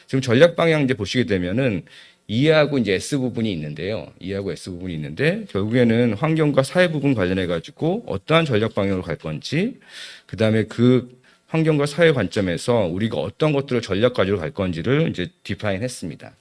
지금 전략 방향 이제 보시게 되면은 E하고 이제 S 부분이 있는데요. E하고 S 부분이 있는데, 결국에는 환경과 사회 부분 관련해 가지고 어떠한 전략 방향으로 갈 건지, 그다음에 그 환경과 사회 관점에서 우리가 어떤 것들을 전략 가지고 갈 건지를 이제 디파인 했습니다.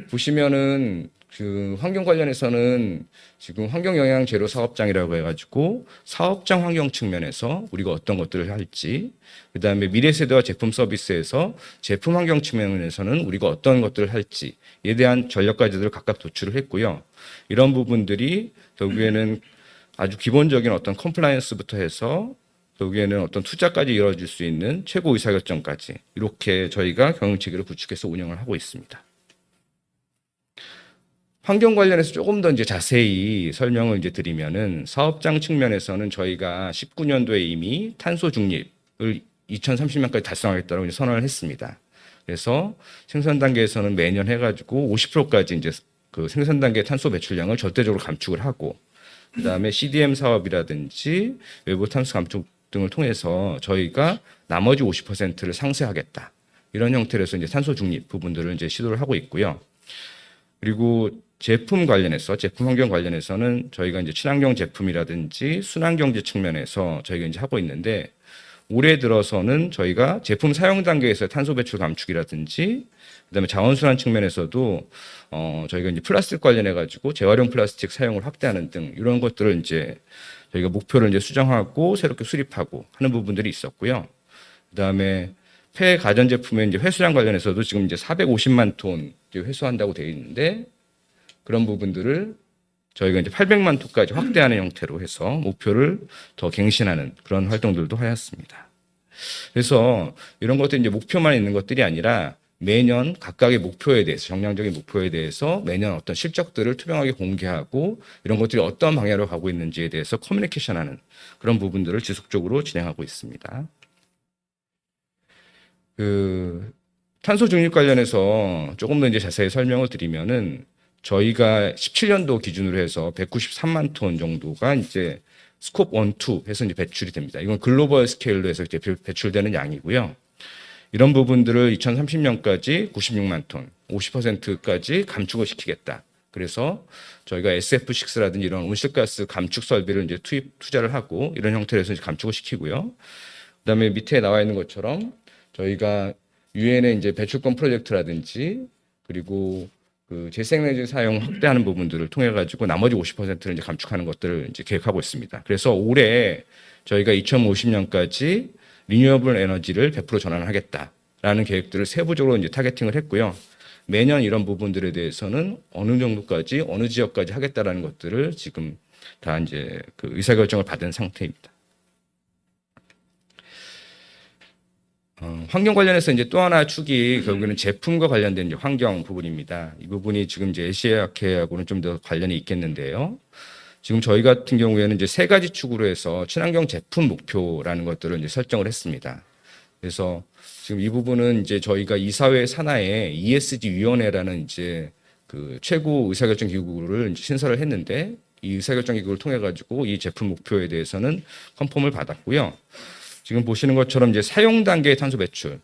보시면은 그 환경 관련해서는 지금 환경 영향 제로 사업장이라고 해가지고 사업장 환경 측면에서 우리가 어떤 것들을 할지, 그다음에 미래 세대와 제품 서비스에서 제품 환경 측면에서는 우리가 어떤 것들을 할지에 대한 전략 과제들을 각각 도출을 했고요. 이런 부분들이 결국에는 아주 기본적인 어떤 컴플라이언스부터 해서 결국에는 어떤 투자까지 이루어질 수 있는 최고 의사결정까지 이렇게 저희가 경영 체계를 구축해서 운영을 하고 있습니다. 환경 관련해서 조금 더 이제 자세히 설명을 이제 드리면은, 사업장 측면에서는 저희가 19년도에 이미 탄소 중립을 2030년까지 달성하겠다고 이제 선언을 했습니다. 그래서 생산 단계에서는 매년 해가지고 50%까지 이제 그 생산 단계 탄소 배출량을 절대적으로 감축을 하고, 그다음에 CDM 사업이라든지 외부 탄소 감축 등을 통해서 저희가 나머지 50%를 상쇄하겠다, 이런 형태로 해서 이제 탄소 중립 부분들을 이제 시도를 하고 있고요. 그리고 제품 관련해서, 제품 환경 관련해서는 저희가 이제 친환경 제품이라든지 순환경제 측면에서 저희가 이제 하고 있는데, 올해 들어서는 저희가 제품 사용 단계에서 탄소 배출 감축이라든지, 그다음에 자원순환 측면에서도 저희가 이제 플라스틱 관련해 가지고 재활용 플라스틱 사용을 확대하는 등 이런 것들을 이제 저희가 목표를 이제 수정하고 새롭게 수립하고 하는 부분들이 있었고요. 그다음에 폐 가전 제품의 이제 회수량 관련해서도 지금 이제 450만 톤 이제 회수한다고 되어 있는데, 그런 부분들을 저희가 이제 800만 톤까지 확대하는 형태로 해서 목표를 더 갱신하는 그런 활동들도 하였습니다. 그래서 이런 것들이 이제 목표만 있는 것들이 아니라 매년 각각의 목표에 대해서, 정량적인 목표에 대해서 매년 어떤 실적들을 투명하게 공개하고, 이런 것들이 어떤 방향으로 가고 있는지에 대해서 커뮤니케이션하는 그런 부분들을 지속적으로 진행하고 있습니다. 그 탄소 중립 관련해서 조금 더 이제 자세히 설명을 드리면은, 저희가 17년도 기준으로 해서 193만 톤 정도가 이제 스콥 1, 2 해서 이제 배출이 됩니다. 이건 글로벌 스케일로 해서 이제 배출되는 양이고요. 이런 부분들을 2030년까지 96만 톤, 50%까지 감축을 시키겠다. 그래서 저희가 SF6라든지 이런 온실가스 감축 설비를 이제 투자를 하고 이런 형태로 해서 이제 감축을 시키고요. 그다음에 밑에 나와 있는 것처럼 저희가 유엔의 이제 배출권 프로젝트라든지, 그리고 그 재생에너지 사용 확대하는 부분들을 통해 가지고 나머지 50%를 이제 감축하는 것들을 이제 계획하고 있습니다. 그래서 올해 저희가 2050년까지 리뉴어블 에너지를 100% 전환하겠다라는 계획들을 세부적으로 이제 타겟팅을 했고요. 매년 이런 부분들에 대해서는 어느 정도까지, 어느 지역까지 하겠다라는 것들을 지금 다 이제 그 의사결정을 받은 상태입니다. 환경 관련해서 이제 또 하나 축이 결국에는 제품과 관련된 이제 환경 부분입니다. 이 부분이 지금 이제 LCA학회하고는 좀 더 관련이 있겠는데요. 지금 저희 같은 경우에는 이제 세 가지 축으로 해서 친환경 제품 목표라는 것들을 이제 설정을 했습니다. 그래서 지금 이 부분은 이제 저희가 이사회 산하에 ESG 위원회라는 이제 그 최고 의사결정 기구를 이제 신설을 했는데, 이 의사결정 기구를 통해 가지고 이 제품 목표에 대해서는 컨펌을 받았고요. 지금 보시는 것처럼 이제 사용 단계의 탄소 배출,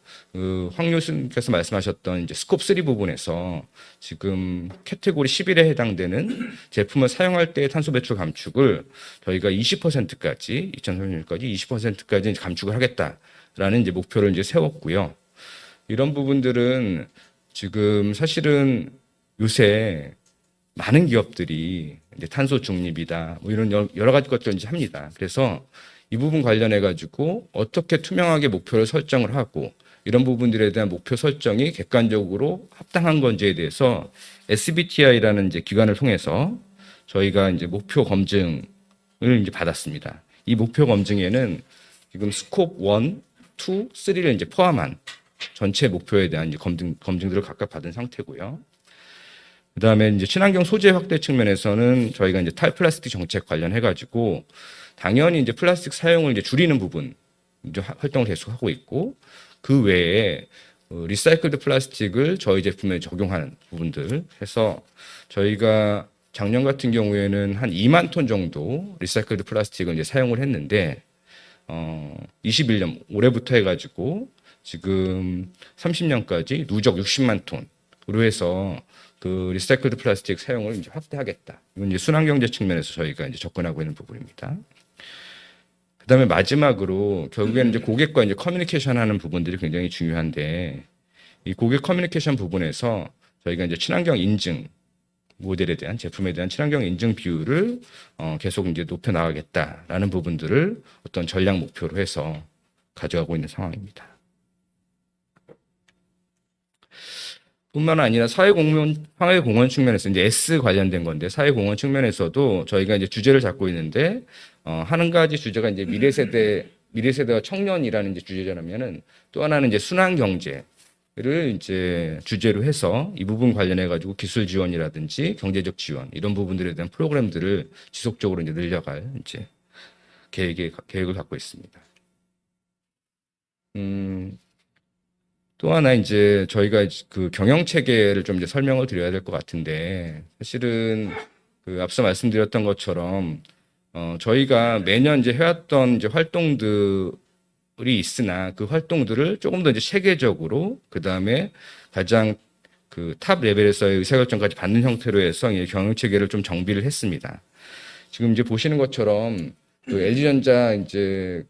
황 교수님께서 말씀하셨던 이제 스콥 3 부분에서 지금 카테고리 11에 해당되는 제품을 사용할 때의 탄소 배출 감축을 저희가 20%까지 2030년까지 20%까지 감축을 하겠다라는 이제 목표를 이제 세웠고요. 이런 부분들은 지금 사실은 요새 많은 기업들이 이제 탄소 중립이다, 뭐 이런 여러 가지 것들을 이제 합니다. 그래서 이 부분 관련해 가지고 어떻게 투명하게 목표를 설정을 하고 이런 부분들에 대한 목표 설정이 객관적으로 합당한 건지에 대해서 SBTi라는 이제 기관을 통해서 저희가 이제 목표 검증을 이제 받았습니다. 이 목표 검증에는 지금 스콥 1, 2, 3를 이제 포함한 전체 목표에 대한 이제 검증들을 각각 받은 상태고요. 그다음에 이제 친환경 소재 확대 측면에서는 저희가 이제 탈플라스틱 정책 관련해 가지고 당연히 이제 플라스틱 사용을 이제 줄이는 부분 이제 활동을 계속하고 있고, 그 외에 리사이클드 플라스틱을 저희 제품에 적용하는 부분들 해서 저희가 작년 같은 경우에는 한 2만 톤 정도 리사이클드 플라스틱을 이제 사용을 했는데 21년 올해부터 해가지고 지금 30년까지 누적 60만 톤으로 해서 그 리사이클드 플라스틱 사용을 이제 확대하겠다. 이건 이제 순환경제 측면에서 저희가 이제 접근하고 있는 부분입니다. 그다음에 마지막으로 결국에는 이제 고객과 이제 커뮤니케이션 하는 부분들이 굉장히 중요한데, 이 고객 커뮤니케이션 부분에서 저희가 이제 친환경 인증 모델에 대한 제품에 대한 친환경 인증 비율을 계속 이제 높여 나가겠다라는 부분들을 어떤 전략 목표로 해서 가져가고 있는 상황입니다. 뿐만 아니라 사회공헌 측면에서 이제 S 관련된 건데, 사회공헌 측면에서도 저희가 이제 주제를 잡고 있는데, 한 가지 주제가 이제 미래세대와 청년이라는 이제 주제라면은, 또 하나는 이제 순환경제를 이제 주제로 해서 이 부분 관련해 가지고 기술 지원이라든지 경제적 지원 이런 부분들에 대한 프로그램들을 지속적으로 이제 늘려갈 이제 계획을 갖고 있습니다. 또 하나 이제 저희가 그 경영 체계를 좀 이제 설명을 드려야 될 것 같은데, 사실은 그 앞서 말씀드렸던 것처럼 저희가 매년 이제 해왔던 이제 활동들이 있으나 그 활동들을 조금 더 이제 체계적으로, 그 다음에 가장 그 탑 레벨에서의 의사결정까지 받는 형태로 해서 이 경영 체계를 좀 정비를 했습니다. 지금 이제 보시는 것처럼 그 LG전자 이제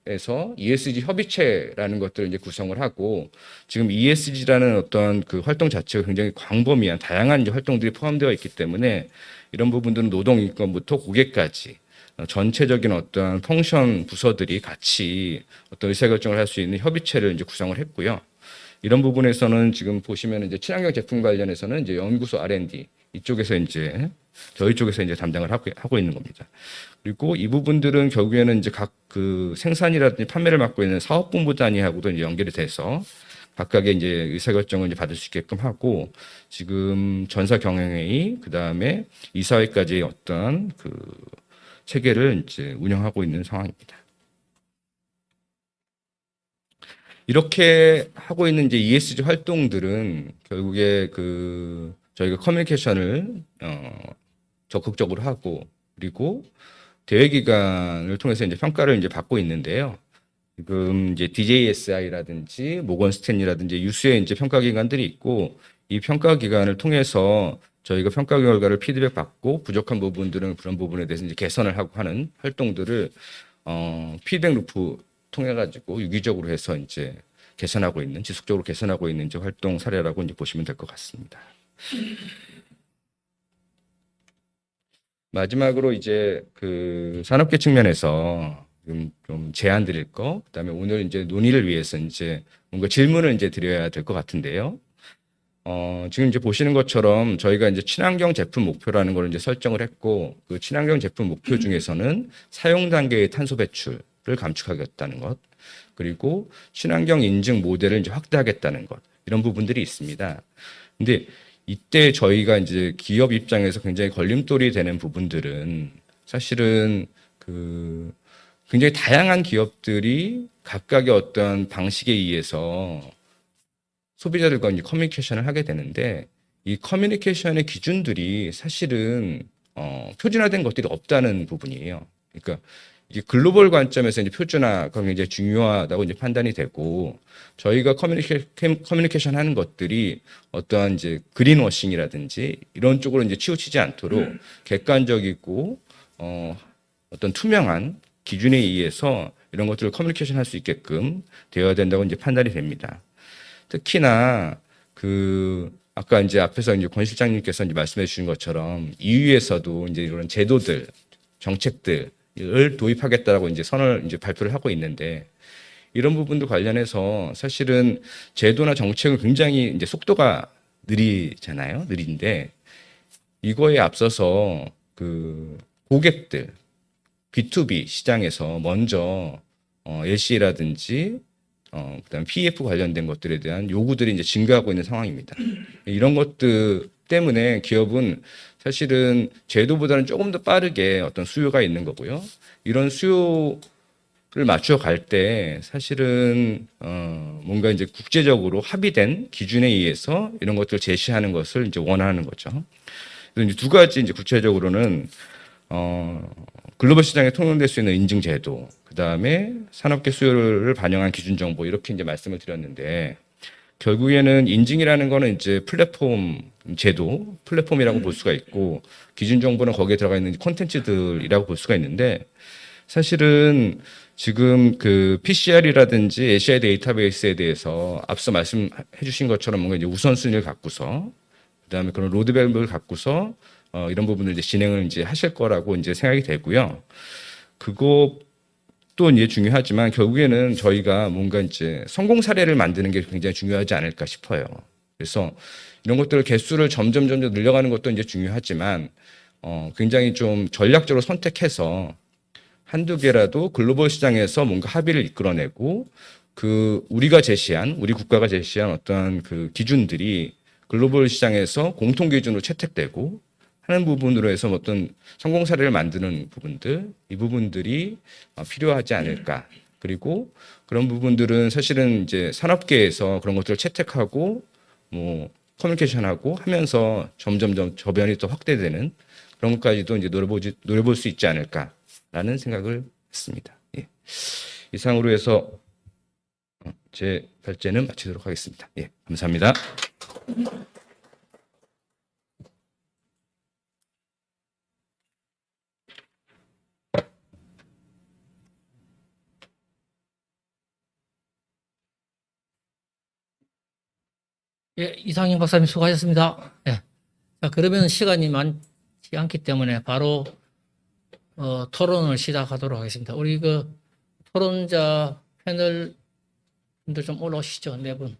에서 ESG 협의체라는 것들을 이제 구성을 하고, 지금 ESG라는 어떤 그 활동 자체가 굉장히 광범위한 다양한 이제 활동들이 포함되어 있기 때문에 이런 부분들은 노동인권부터 고객까지 전체적인 어떤 펑션 부서들이 같이 어떤 의사결정을 할 수 있는 협의체를 이제 구성을 했고요. 이런 부분에서는 지금 보시면 이제 친환경 제품 관련해서는 이제 연구소 R&D 이쪽에서 이제 저희 쪽에서 이제 담당을 하고 있는 겁니다. 그리고 이 부분들은 결국에는 이제 각 그 생산이라든지 판매를 맡고 있는 사업본부 단위하고도 이제 연결이 돼서 각각의 이제 의사결정을 이제 받을 수 있게끔 하고, 지금 전사경영회의, 그 다음에 이사회까지의 어떤 그 체계를 이제 운영하고 있는 상황입니다. 이렇게 하고 있는 이제 ESG 활동들은 결국에 그 저희가 커뮤니케이션을 적극적으로 하고, 그리고 대회 기관을 통해서 이제 평가를 이제 받고 있는데요. 지금 이제 DJSI라든지 모건 스탠리라든지 유수의 이제 평가 기관들이 있고, 이 평가 기관을 통해서 저희가 평가 결과를 피드백 받고 부족한 부분들은 그런 부분에 대해서 이제 개선을 하고 하는 활동들을 피드백 루프 통해 가지고 유기적으로 해서 이제 개선하고 있는, 지속적으로 개선하고 있는 이제 활동 사례라고 이제 보시면 될 것 같습니다. 마지막으로 이제 그 산업계 측면에서 좀 제안 드릴 거, 그다음에 오늘 이제 논의를 위해서 이제 뭔가 질문을 이제 드려야 될 것 같은데요. 지금 이제 보시는 것처럼 저희가 이제 친환경 제품 목표라는 걸 이제 설정을 했고, 그 친환경 제품 목표 중에서는 사용 단계의 탄소 배출을 감축하겠다는 것, 그리고 친환경 인증 모델을 이제 확대하겠다는 것, 이런 부분들이 있습니다. 근데 이때 저희가 이제 기업 입장에서 굉장히 걸림돌이 되는 부분들은 사실은 그 굉장히 다양한 기업들이 각각의 어떤 방식에 의해서 소비자들과 이제 커뮤니케이션을 하게 되는데, 이 커뮤니케이션의 기준들이 사실은 표준화된 것들이 없다는 부분이에요. 그러니까 이게 글로벌 관점에서 이제 표준화가 굉장히 중요하다고 이제 판단이 되고, 저희가 커뮤니케이션 하는 것들이 어떠한 이제 그린워싱이라든지 이런 쪽으로 이제 치우치지 않도록 객관적이고 어떤 투명한 기준에 의해서 이런 것들을 커뮤니케이션 할 수 있게끔 되어야 된다고 이제 판단이 됩니다. 특히나 아까 이제 앞에서 이제 권 실장님께서 이제 말씀해 주신 것처럼 EU에서도 이제 이런 제도들, 정책들을 도입하겠다라고 이제 선을 이제 발표를 하고 있는데, 이런 부분도 관련해서 사실은 제도나 정책은 굉장히 이제 속도가 느린데, 이거에 앞서서 고객들, B2B 시장에서 먼저 LC라든지 그다음 PF 관련된 것들에 대한 요구들이 이제 증가하고 있는 상황입니다. 이런 것들 때문에 기업은 사실은 제도보다는 조금 더 빠르게 어떤 수요가 있는 거고요. 이런 수요를 맞춰갈 때 사실은 뭔가 이제 국제적으로 합의된 기준에 의해서 이런 것들을 제시하는 것을 이제 원하는 거죠. 그래서 이제 두 가지 이제 구체적으로는 글로벌 시장에 통용될 수 있는 인증 제도, 그 다음에 산업계 수요를 반영한 기준 정보, 이렇게 이제 말씀을 드렸는데, 결국에는 인증이라는 거는 이제 플랫폼 제도, 플랫폼이라고 볼 수가 있고, 기준 정보는 거기에 들어가 있는 콘텐츠들이라고 볼 수가 있는데, 사실은 지금 PCR이라든지 ACI 데이터베이스에 대해서 앞서 말씀해 주신 것처럼 뭔가 이제 우선순위를 갖고서, 그 다음에 그런 로드맵을 갖고서 이런 부분을 이제 진행을 이제 하실 거라고 이제 생각이 되고요. 그것도 이제 중요하지만 결국에는 저희가 뭔가 이제 성공 사례를 만드는 게 굉장히 중요하지 않을까 싶어요. 그래서 이런 것들을 개수를 점점 늘려가는 것도 이제 중요하지만 굉장히 좀 전략적으로 선택해서 한두 개라도 글로벌 시장에서 뭔가 합의를 이끌어내고 우리 국가가 제시한 어떤 기준들이 글로벌 시장에서 공통 기준으로 채택되고 하는 부분으로 해서 어떤 성공 사례를 만드는 부분들, 이 부분들이 필요하지 않을까. 그리고 그런 부분들은 사실은 이제 산업계에서 그런 것들을 채택하고 커뮤니케이션하고 하면서 점점 저변이 더 확대되는 그런 것까지도 이제 노려볼 수 있지 않을까라는 생각을 했습니다. 예. 이상으로 해서 제 발제는 마치도록 하겠습니다. 예, 감사합니다. 예, 이상영 박사님 수고하셨습니다. 예. 자, 그러면 시간이 많지 않기 때문에 바로 토론을 시작하도록 하겠습니다. 우리 토론자 패널 분들 좀 올라오시죠, 네 분.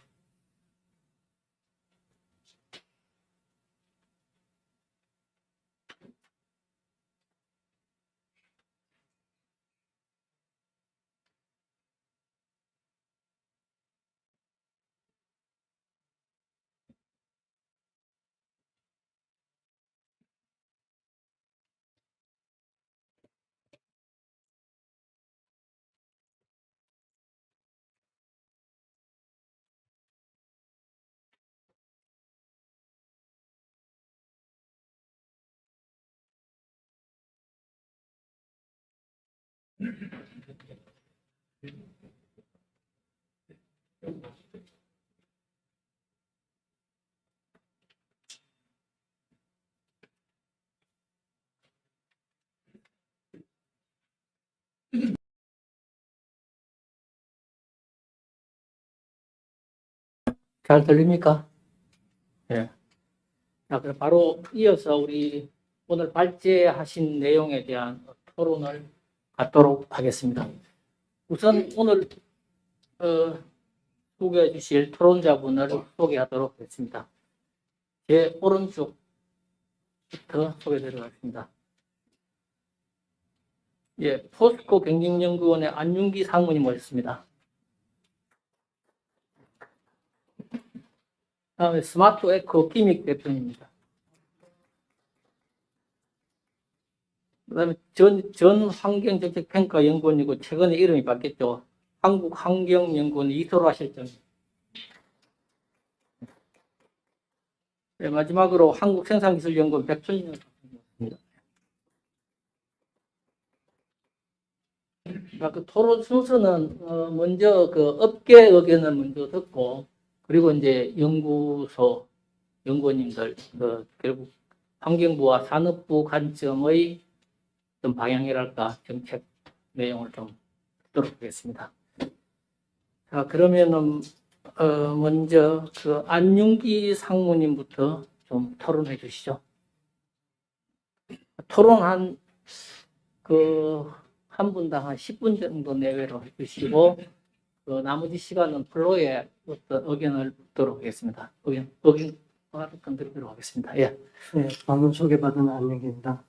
잘 들립니까? 예. 자, 그럼 바로 이어서 우리 오늘 발제하신 내용에 대한 토론을 갖도록 하겠습니다. 우선 오늘 소개해 주실 토론자분을 소개하도록 하겠습니다. 제 오른쪽부터 소개드리도록 하겠습니다. 예, 포스코 경쟁연구원의 안윤기 상무님 모셨습니다. 다음에 스마트 에코 기믹 대표입니다. 그다음에 전 환경정책평가연구원이고 최근에 이름이 바뀌었죠. 한국환경연구원 이소라 실장입니다. 네, 마지막으로 한국생산기술연구원 백준영 선생님입니다. 그 토론 순서는 먼저 그 업계 의견을 먼저 듣고 그리고 이제 연구소 연구원님들 결국 환경부와 산업부 관점의 어떤 방향이랄까 정책 내용을 좀 듣도록 하겠습니다. 자 그러면은 먼저 그 안윤기 상무님부터 좀 토론해 주시죠. 토론 한 분당 한 10분 정도 내외로 해주시고 그 나머지 시간은 플로에 어떤 의견을 듣도록 하겠습니다. 의견 드리도록 하겠습니다. 예. 네, 방금 소개받은 안윤기입니다.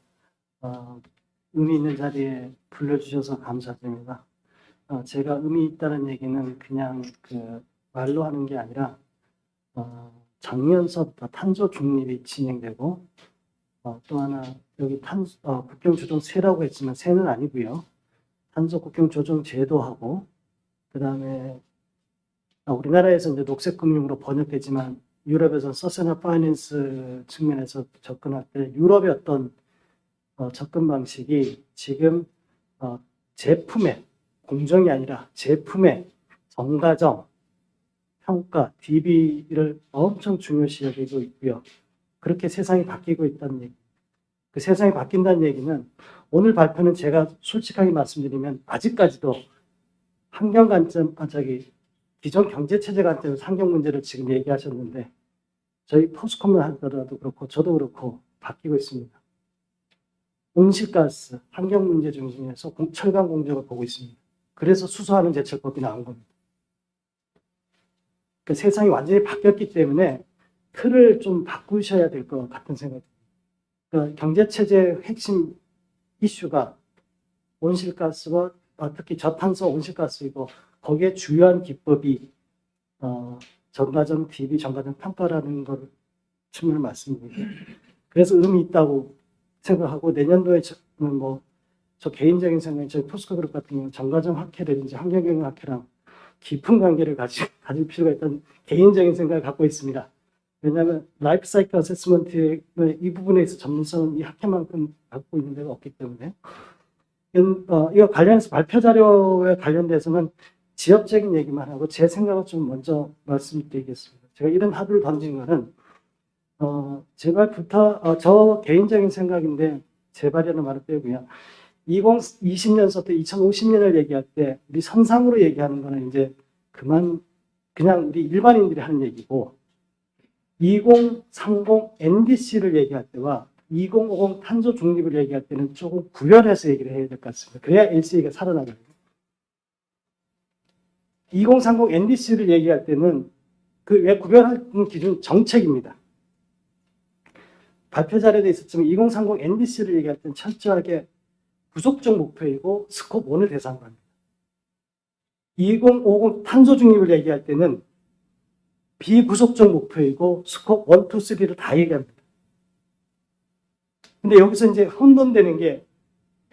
의미 있는 자리에 불러주셔서 감사드립니다. 제가 의미 있다는 얘기는 그냥 그 말로 하는 게 아니라 작년서부터 탄소 중립이 진행되고 또 하나 여기 국경 조정 세라고 했지만 세는 아니고요. 탄소 국경 조정 제도하고 그다음에 우리나라에서 이제 녹색 금융으로 번역되지만 유럽에서는 서스테이너블 파이낸스 측면에서 접근할 때 유럽의 어떤 접근 방식이 지금 제품의 공정이 아니라 제품의 정가정, 평가, DB를 엄청 중요시 여기고 있고요. 그렇게 세상이 바뀌고 있다는 얘기. 그 세상이 바뀐다는 얘기는 오늘 발표는 제가 솔직하게 말씀드리면 아직까지도 환경 관점, 기존 경제 체제 관점에서 환경 문제를 지금 얘기하셨는데 저희 포스코만 하더라도 그렇고 저도 그렇고 바뀌고 있습니다. 온실가스, 환경 문제 중심에서 철강 공정을 보고 있습니다. 그래서 수소하는 제철법이 나온 겁니다. 그 세상이 완전히 바뀌었기 때문에 틀을 좀 바꾸셔야 될 것 같은 생각이 듭니다. 그 경제체제의 핵심 이슈가 온실가스와 특히 저탄소 온실가스이고 거기에 주요한 기법이 정가정 DB, 정가정 평가라는 걸 측면을 말씀드립니다. 그래서 의미 있다고 생각하고 내년도에 저 개인적인 생각에 저희 포스코 그룹 같은 경우는 정가정 학회라든지 환경경영 학회랑 깊은 관계를 가질 필요가 있다는 개인적인 생각을 갖고 있습니다. 왜냐하면 라이프 사이클 어세스먼트의 이 부분에 있어 전문성은 이 학회만큼 갖고 있는 데가 없기 때문에 이거 관련해서 발표 자료에 관련돼서는 지역적인 얘기만 하고 제 생각을 좀 먼저 말씀드리겠습니다. 제가 이런 하드를 던진 거는 제발부터 저 개인적인 생각인데 제발이라는 말을 빼고요. 2020년서부터 2050년을 얘기할 때 우리 선상으로 얘기하는 거는 이제 그냥 우리 일반인들이 하는 얘기고 2030 NDC를 얘기할 때와 2050 탄소 중립을 얘기할 때는 조금 구별해서 얘기를 해야 될 것 같습니다. 그래야 LCA가 살아나거든요. 2030 NDC를 얘기할 때는 그 왜 구별하는 기준 정책입니다. 발표 자료도 있었지만 2030 NDC를 얘기할 때는 철저하게 구속적 목표이고 스콥 1을 대상으로 합니다. 2050 탄소 중립을 얘기할 때는 비구속적 목표이고 스콥 1, 2, 3를 다 얘기합니다. 근데 여기서 이제 혼돈되는 게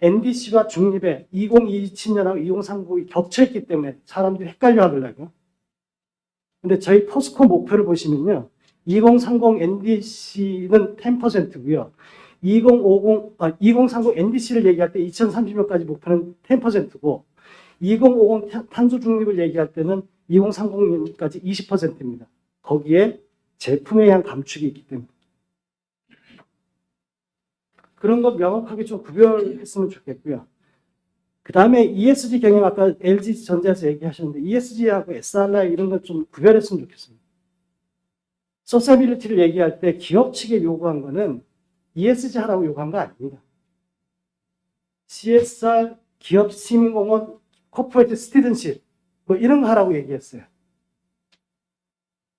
NDC와 중립에 2027년하고 2039이 겹쳐있기 때문에 사람들이 헷갈려 하더라고요. 근데 저희 포스코 목표를 보시면요. 2030 NDC는 10%고요. 2030 NDC를 얘기할 때 2030년까지 목표는 10%고 2050 탄소 중립을 얘기할 때는 2030년까지 20%입니다. 거기에 제품에 의한 감축이 있기 때문에. 그런 거 명확하게 좀 구별했으면 좋겠고요. 그 다음에 ESG 경영 아까 LG전자에서 얘기하셨는데 ESG하고 SRI 이런 걸 좀 구별했으면 좋겠습니다. 서스테이너빌리티를 얘기할 때 기업 측에 요구한 거는 ESG 하라고 요구한 거 아닙니다. CSR, 기업 시민공헌, 코퍼레이트 스티든십 뭐 이런 거 하라고 얘기했어요.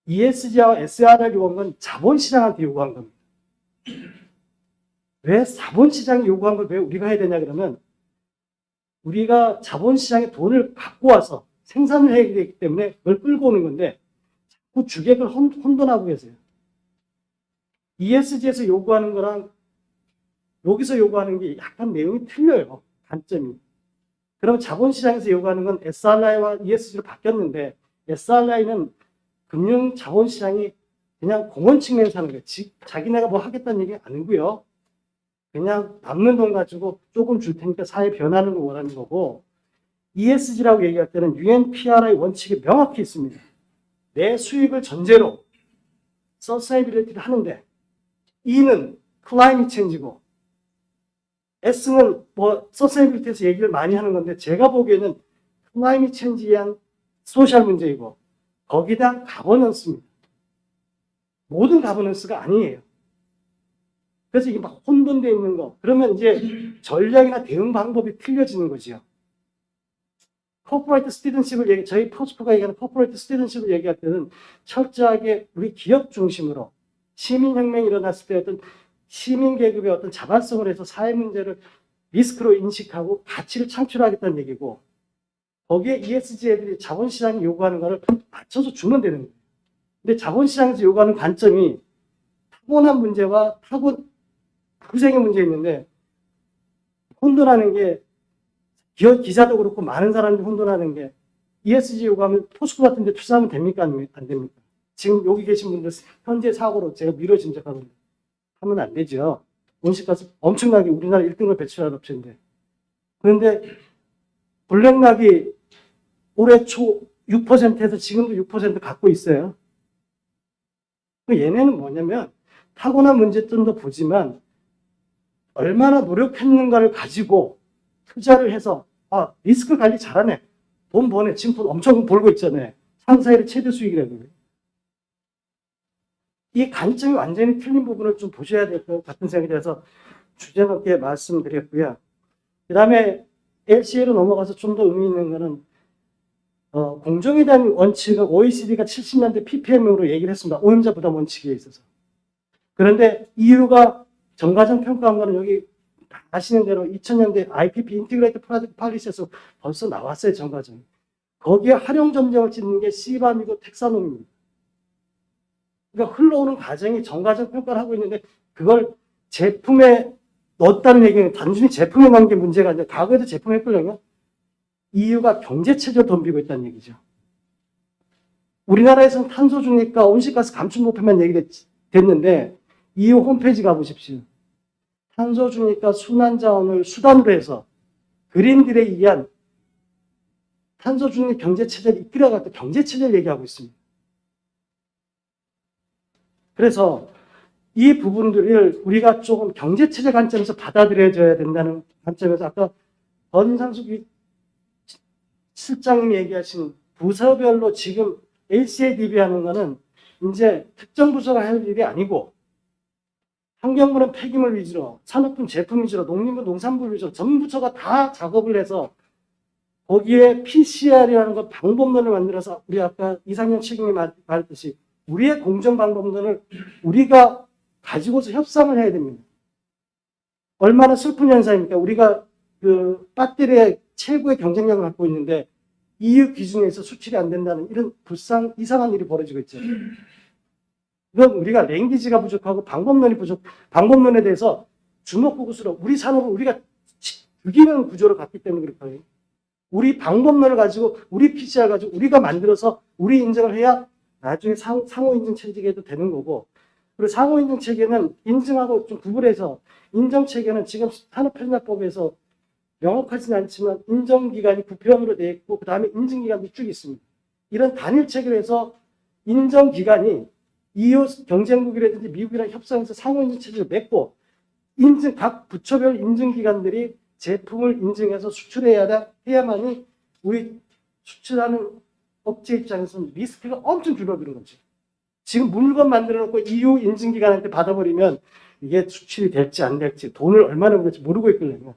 ESG와 SR을 요구한 건 자본시장한테 요구한 겁니다. 왜 자본시장이 요구한 걸 왜 우리가 해야 되냐 그러면 우리가 자본시장에 돈을 갖고 와서 생산을 해야 되기 때문에 그걸 끌고 오는 건데 자꾸 주객을 혼돈하고 계세요. ESG에서 요구하는 거랑 여기서 요구하는 게 약간 내용이 틀려요. 관점이. 그럼 자본시장에서 요구하는 건 SRI와 ESG로 바뀌었는데 SRI는 금융 자본시장이 그냥 공헌 측면에서 하는 거예요. 자기네가 뭐 하겠다는 얘기 아니고요. 그냥 남는 돈 가지고 조금 줄 테니까 사회 변하는 거 원하는 거고 ESG라고 얘기할 때는 UNPRI 원칙이 명확히 있습니다. 내 수익을 전제로 서스테이너빌리티를 하는데 E는 클라이밋 체인지고 S는 뭐 서스테이너빌리티에서 얘기를 많이 하는 건데 제가 보기에는 클라이밋 체인지에 대한 소셜 문제이고 거기다 가버넌스입니다. 모든 가버넌스가 아니에요. 그래서 이게 막 혼돈되어 있는 거 그러면 이제 전략이나 대응 방법이 틀려지는 거지요. 코퍼레이트 스튜던십을 저희 포스코가 얘기하는 코퍼레이트 스튜던십을 얘기할 때는 철저하게 우리 기업 중심으로 시민혁명이 일어났을 때 어떤 시민 계급의 어떤 자발성을 해서 사회 문제를 리스크로 인식하고 가치를 창출하겠다는 얘기고 거기에 ESG 애들이 자본시장이 요구하는 거를 맞춰서 주면 되는 거예요. 근데 자본시장에서 요구하는 관점이 타고난 문제와 후생의 문제 있는데 혼돈하는 게 기자도 그렇고 많은 사람들이 혼돈하는 게 ESG 요구하면 포스코 같은 데 투자하면 됩니까? 안 됩니까? 지금 여기 계신 분들 현재 사고로 제가 미뤄 짐작하거든요. 하면 안 되죠. 온실가스 엄청나게 우리나라 1등을 배출한 업체인데. 그런데 블랙락이 올해 초 6%에서 지금도 6% 갖고 있어요. 얘네는 뭐냐면 타고난 문제점도 보지만 얼마나 노력했는가를 가지고 투자를 해서 리스크 관리 잘하네. 돈 버네. 지금 돈 엄청 벌고 있잖아요. 상사일의 최대 수익이라고요. 이 관점이 완전히 틀린 부분을 좀 보셔야 될 것 같은 생각이 들어서 주제넘게 말씀드렸고요. 그 다음에 LCA로 넘어가서 좀 더 의미 있는 거는 공정에 대한 원칙은 OECD가 70년대 PPM으로 얘기를 했습니다. 오염자 부담 원칙에 있어서. 그런데 EU가 정과정 평가한 거는 여기 아시는 대로 2000년대 IPP 인티그레이트 프로젝트 팔리시에서 벌써 나왔어요. 정과정. 거기에 활용 점정을 짓는 게 시밤이고 텍사놈입니다. 그러니까 흘러오는 과정이 정과정 평가를 하고 있는데 그걸 제품에 넣었다는 얘기는 단순히 제품에 넣은 게 문제가 아니라 과거에도 제품에 했거든요. EU가 경제체제로 덤비고 있다는 얘기죠. 우리나라에서는 탄소 중립과 온실가스 감축 목표만 얘기됐는데 EU 홈페이지 가보십시오. 탄소 중립과 순환자원을 수단으로 해서 그린딜에 의한 탄소 중립 경제체제를 이끌어갔던 경제체제를 얘기하고 있습니다. 그래서 이 부분들을 우리가 조금 경제체제 관점에서 받아들여져야 된다는 관점에서 아까 권상숙 실장님이 얘기하신 부서별로 지금 LCA DB하는 거는 이제 특정 부서가 할 일이 아니고 환경부는 폐기물 위주로, 산업부는 제품 위주로, 농림부 농산부 위주로 전 부처가 다 작업을 해서 거기에 PCR이라는 거 방법론을 만들어서 우리 아까 이상현 책임이 말했듯이 우리의 공정 방법론을 우리가 가지고서 협상을 해야 됩니다. 얼마나 슬픈 현상입니까? 우리가 그 배터리의 최고의 경쟁력을 갖고 있는데 EU 기준에서 수출이 안 된다는 이런 이상한 일이 벌어지고 있죠. 이건 우리가 랭귀지가 부족하고 방법론에 대해서 주먹구구스러워 우리 산업을 우리가 죽이는 구조를 갖기 때문에 그렇거든요. 우리 방법론을 가지고 우리 PCR 가지고 우리가 만들어서 우리 인정을 해야 나중에 상호 인증 체계가 되는 거고 그리고 상호 인증 체계는 인증하고 좀 구분해서 인정 체계는 지금 산업편협법에서 명확하지는 않지만 인정기간이 부편으로 되어 있고 그 다음에 인증기간도 쭉 있습니다. 이런 단일 체계로 해서 인정기간이 EU 경쟁국이라든지 미국이랑 협상해서 상호인증 체제를 맺고 각 부처별 인증기관들이 제품을 인증해서 해야만이 우리 수출하는 업체 입장에서는 리스크가 엄청 줄어드는 거죠. 지금 물건 만들어 놓고 EU 인증기관한테 받아버리면 이게 수출이 될지 안 될지 돈을 얼마나 벌지 모르고 있거든요.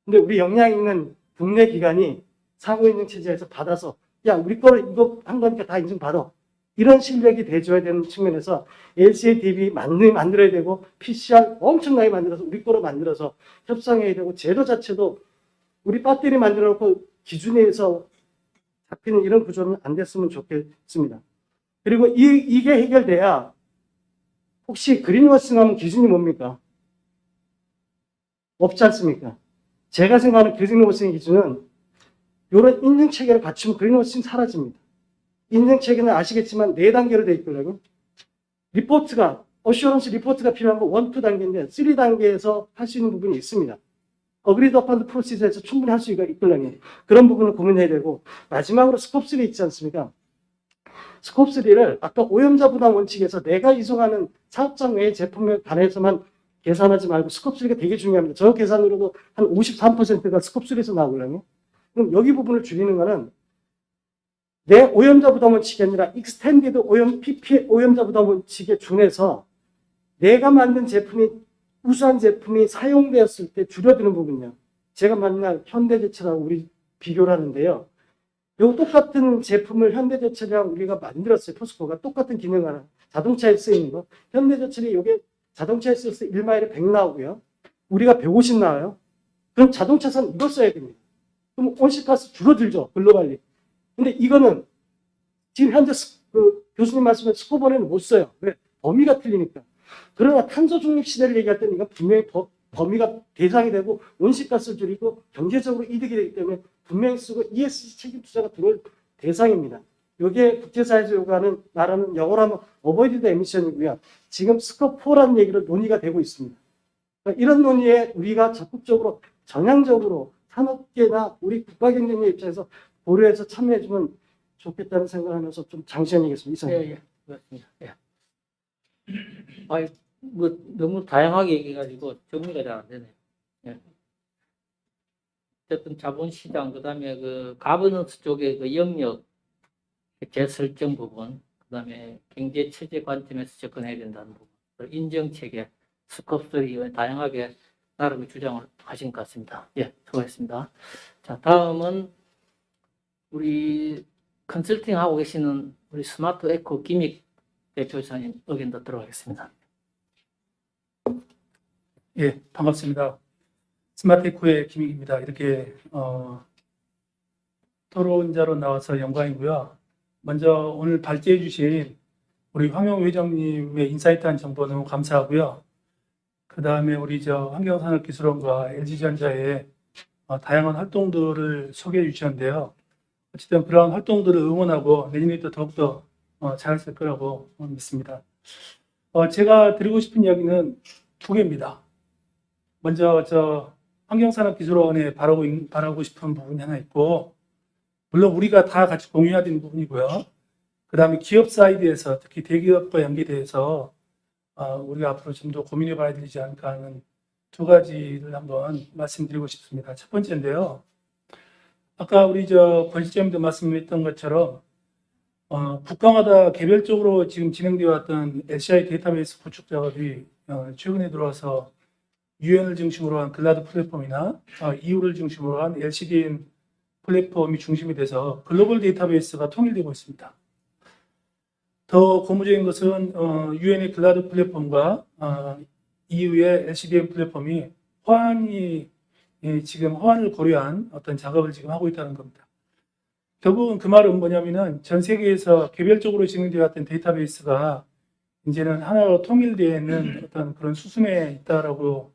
근데 우리 역량 있는 국내 기관이 상호인증 체제에서 받아서 야 우리 거를 이거 한 거니까 다 인증받아. 이런 실력이 돼줘야 되는 측면에서 LCA DB 만들어야 되고 PCR 엄청나게 만들어서 우리 거로 만들어서 협상해야 되고 제도 자체도 우리 배터리 만들어 놓고 기준에서 잡히는 이런 구조는 안 됐으면 좋겠습니다. 그리고 이게 해결돼야 혹시 그린워싱 하면 기준이 뭡니까? 없지 않습니까? 제가 생각하는 그린워싱 기준은 이런 인증 체계를 갖추면 그린워싱 사라집니다. 인증 체계는 아시겠지만 4단계로 되어 있거든요. 리포트가 어슈어런스 리포트가 필요한 거 1, 2단계인데 3단계에서 할 수 있는 부분이 있습니다. 어그리드 어펀드 프로시저에서 충분히 할 수가 있거든요. 그런 부분을 고민해야 되고, 마지막으로 스콥 3 있지 않습니까? 스콥 3를 아까 오염자 부담 원칙에서 내가 이송하는 사업장 외의 제품에 관해서만 계산하지 말고 스콥 3가 되게 중요합니다. 저 계산으로도 한 53%가 스콥 3에서 나오거든요. 그럼 여기 부분을 줄이는 거는 내 오염자 부담 원칙이 아니라 익스텐디드 PP 오염자 부담 원칙에 준해서 내가 만든 제품이 우수한 제품이 사용되었을 때 줄여드는 부분이요. 제가 만날 현대제철하고 우리 비교를 하는데요. 요 똑같은 제품을 현대제철이랑 우리가 만들었어요. 포스코가 똑같은 기능을 하는 자동차에 쓰이는 거. 현대제철이 요게 자동차에 쓰여서 1마일에 100 나오고요. 우리가 150 나와요. 그럼 자동차선 이거 써야 됩니다. 그럼 온실가스 줄어들죠. 글로벌리. 근데 이거는 지금 현재 교수님 말씀에 스코본에는 못 써요. 왜? 범위가 틀리니까. 그러나 탄소 중립 시대를 얘기할 때는 이건 분명히 범위가 대상이 되고 온실가스를 줄이고 경제적으로 이득이 되기 때문에 분명히 쓰고 ESG 책임 투자가 들어올 대상입니다. 이게 국제사회에서 요구하는 말하는 영어로 하면 어보이드 에미션이고요. 지금 스코프4라는 얘기로 논의가 되고 있습니다. 그러니까 이런 논의에 우리가 적극적으로 정량적으로 산업계나 우리 국가 경쟁력 입장에서 고려해서 참여해주면 좋겠다는 생각을 하면서 좀 장시간이겠습니다. 이상. 예, 예, 그렇습니다. 예. 아, 뭐 너무 다양하게 얘기해가지고 정리가 잘 안 되네요. 예. 어쨌든 자본시장, 그다음에 그 가버넌스 쪽의 그 영역 재설정 부분, 그다음에 경제 체제 관점에서 접근해야 된다는 부분, 그리고 인정 체계, 스콥3 다양하게 나름의 주장을 하신 것 같습니다. 예, 수고했습니다. 자, 다음은 우리 컨설팅 하고 계시는 우리 스마트 에코 기믹 대표이사님 의견도 들어가겠습니다. 예, 반갑습니다. 스마트에코의 김익입니다. 이렇게 토론자로 나와서 영광이고요. 먼저 오늘 발제해 주신 우리 황영 회장님의 인사이트한 정보 너무 감사하고요. 그 다음에 우리 환경산업기술원과 LG전자의 다양한 활동들을 소개해 주셨는데요. 어쨌든 그러한 활동들을 응원하고 내년에도 더욱더 잘했을 거라고 믿습니다. 제가 드리고 싶은 이야기는 두 개입니다. 먼저 환경산업기술원에 바라고 싶은 부분이 하나 있고, 물론 우리가 다 같이 공유해야 되는 부분이고요. 그 다음에 기업 사이드에서 특히 대기업과 연계돼서 우리가 앞으로 좀 더 고민해 봐야 되지 않을까 하는 두 가지를 한번 말씀드리고 싶습니다. 첫 번째인데요. 아까 우리 권 실장님도 말씀했던 것처럼 국가마다 개별적으로 지금 진행되어 왔던 LCI 데이터베이스 구축 작업이 최근에 들어와서 UN을 중심으로 한 글라드 플랫폼이나 EU를 중심으로 한 LCDN 플랫폼이 중심이 돼서 글로벌 데이터베이스가 통일되고 있습니다. 더 고무적인 것은 UN의 글라드 플랫폼과 EU의 LCDN 플랫폼이 지금 호환을 고려한 어떤 작업을 지금 하고 있다는 겁니다. 결국은 그 말은 뭐냐면은 전 세계에서 개별적으로 진행되어 왔던 데이터베이스가 이제는 하나로 통일되어 있는 어떤 그런 수순에 있다라고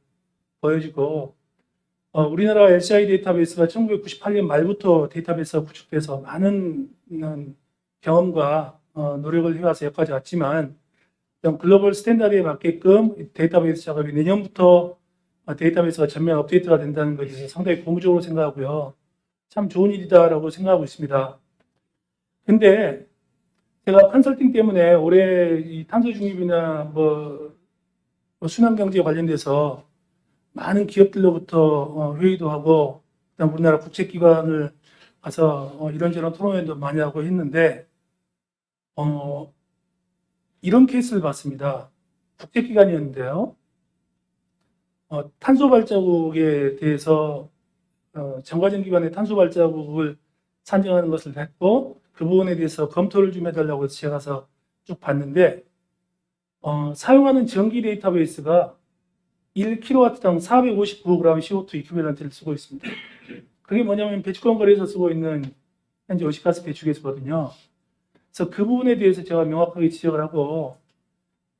보여지고, 우리나라 LCI 데이터베이스가 1998년 말부터 데이터베이스가 구축돼서 많은 경험과 노력을 해와서 여기까지 왔지만, 글로벌 스탠다드에 맞게끔 데이터베이스 작업이 내년부터 데이터베이스가 전면 업데이트가 된다는 것에 대해서 상당히 고무적으로 생각하고요. 참 좋은 일이다라고 생각하고 있습니다. 근데 제가 컨설팅 때문에 올해 이 탄소 중립이나 순환경제 관련돼서 많은 기업들로부터 회의도 하고, 그다음 우리나라 국책기관을 가서 이런저런 토론회도 많이 하고 했는데, 이런 케이스를 봤습니다. 국책기관이었는데요. 탄소 발자국에 대해서 정과정 기관의 탄소 발자국을 산정하는 것을 했고, 그 부분에 대해서 검토를 좀 해달라고 해서 제가 가서 쭉 봤는데, 사용하는 전기 데이터베이스가 1kW당 459g CO2 이큐비런트를 쓰고 있습니다. 그게 뭐냐면 배출권 거래에서 쓰고 있는 현재 오시가스 배출계수거든요. 그래서 그 부분에 대해서 제가 명확하게 지적을 하고,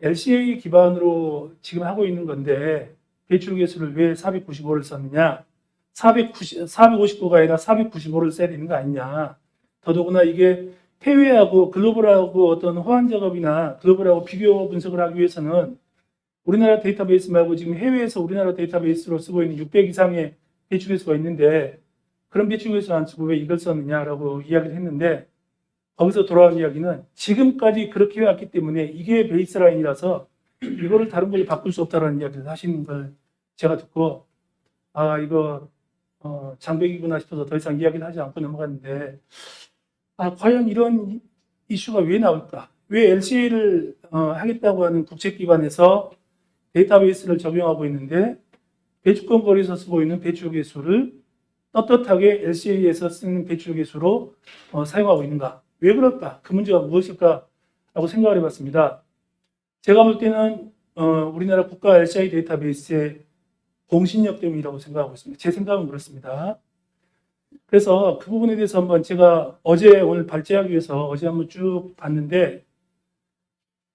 LCA 기반으로 지금 하고 있는 건데 배출계수를 왜 495를 썼느냐, 459가 아니라 495를 써야 되는 거 아니냐. 더더구나 이게 해외하고 글로벌하고 어떤 호환 작업이나 글로벌하고 비교 분석을 하기 위해서는 우리나라 데이터베이스 말고 지금 해외에서 우리나라 데이터베이스로 쓰고 있는 600 이상의 배출계수가 있는데 그런 배출계수를 안 쓰고 왜 이걸 썼느냐라고 이야기를 했는데 거기서 돌아온 이야기는 지금까지 그렇게 해왔기 때문에 이게 베이스라인이라서 이거를 다른 걸로 바꿀 수 없다라는 이야기를 하시는 걸 제가 듣고 아 이거 장벽이구나 싶어서 더 이상 이야기를 하지 않고 넘어갔는데 아 과연 이런 이슈가 왜 나올까? 왜 LCA를 하겠다고 하는 국제기관에서 데이터베이스를 적용하고 있는데 배출권 거리에서 쓰고 있는 배출계수를 떳떳하게 LCA에서 쓰는 배출계수로 사용하고 있는가? 왜 그럴까? 그 문제가 무엇일까? 라고 생각을 해봤습니다. 제가 볼 때는 우리나라 국가 LCA 데이터베이스의 공신력 때문이라고 생각하고 있습니다. 제 생각은 그렇습니다. 그래서 그 부분에 대해서 한번 제가 오늘 발제하기 위해서 어제 한번 쭉 봤는데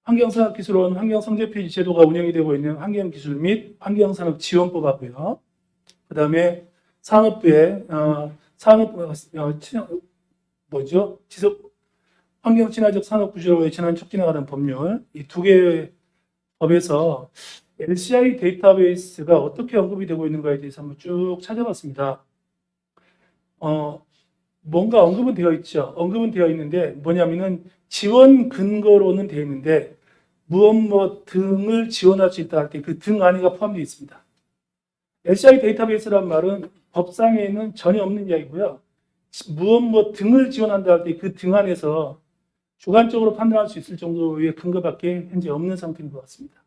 환경산업기술원 환경성적표시 제도가 운영이 되고 있는 환경기술 및 환경산업지원법하고요. 그 다음에 산업부의 환경친화적 산업구조로 전환 촉진하는 법률 이 두 개의 법에서 LCI 데이터베이스가 어떻게 언급이 되고 있는가에 대해서 한번 쭉 찾아봤습니다. 뭔가 언급은 되어 있죠. 언급은 되어 있는데 뭐냐면은 지원 근거로는 되어 있는데 무엇 등을 지원할 수 있다 할 때 그 등 안에가 포함되어 있습니다. LCI 데이터베이스란 말은 법상에는 전혀 없는 이야기고요. 무엇 등을 지원한다 할 때 그 등 안에서 주관적으로 판단할 수 있을 정도의 근거밖에 현재 없는 상태인 것 같습니다.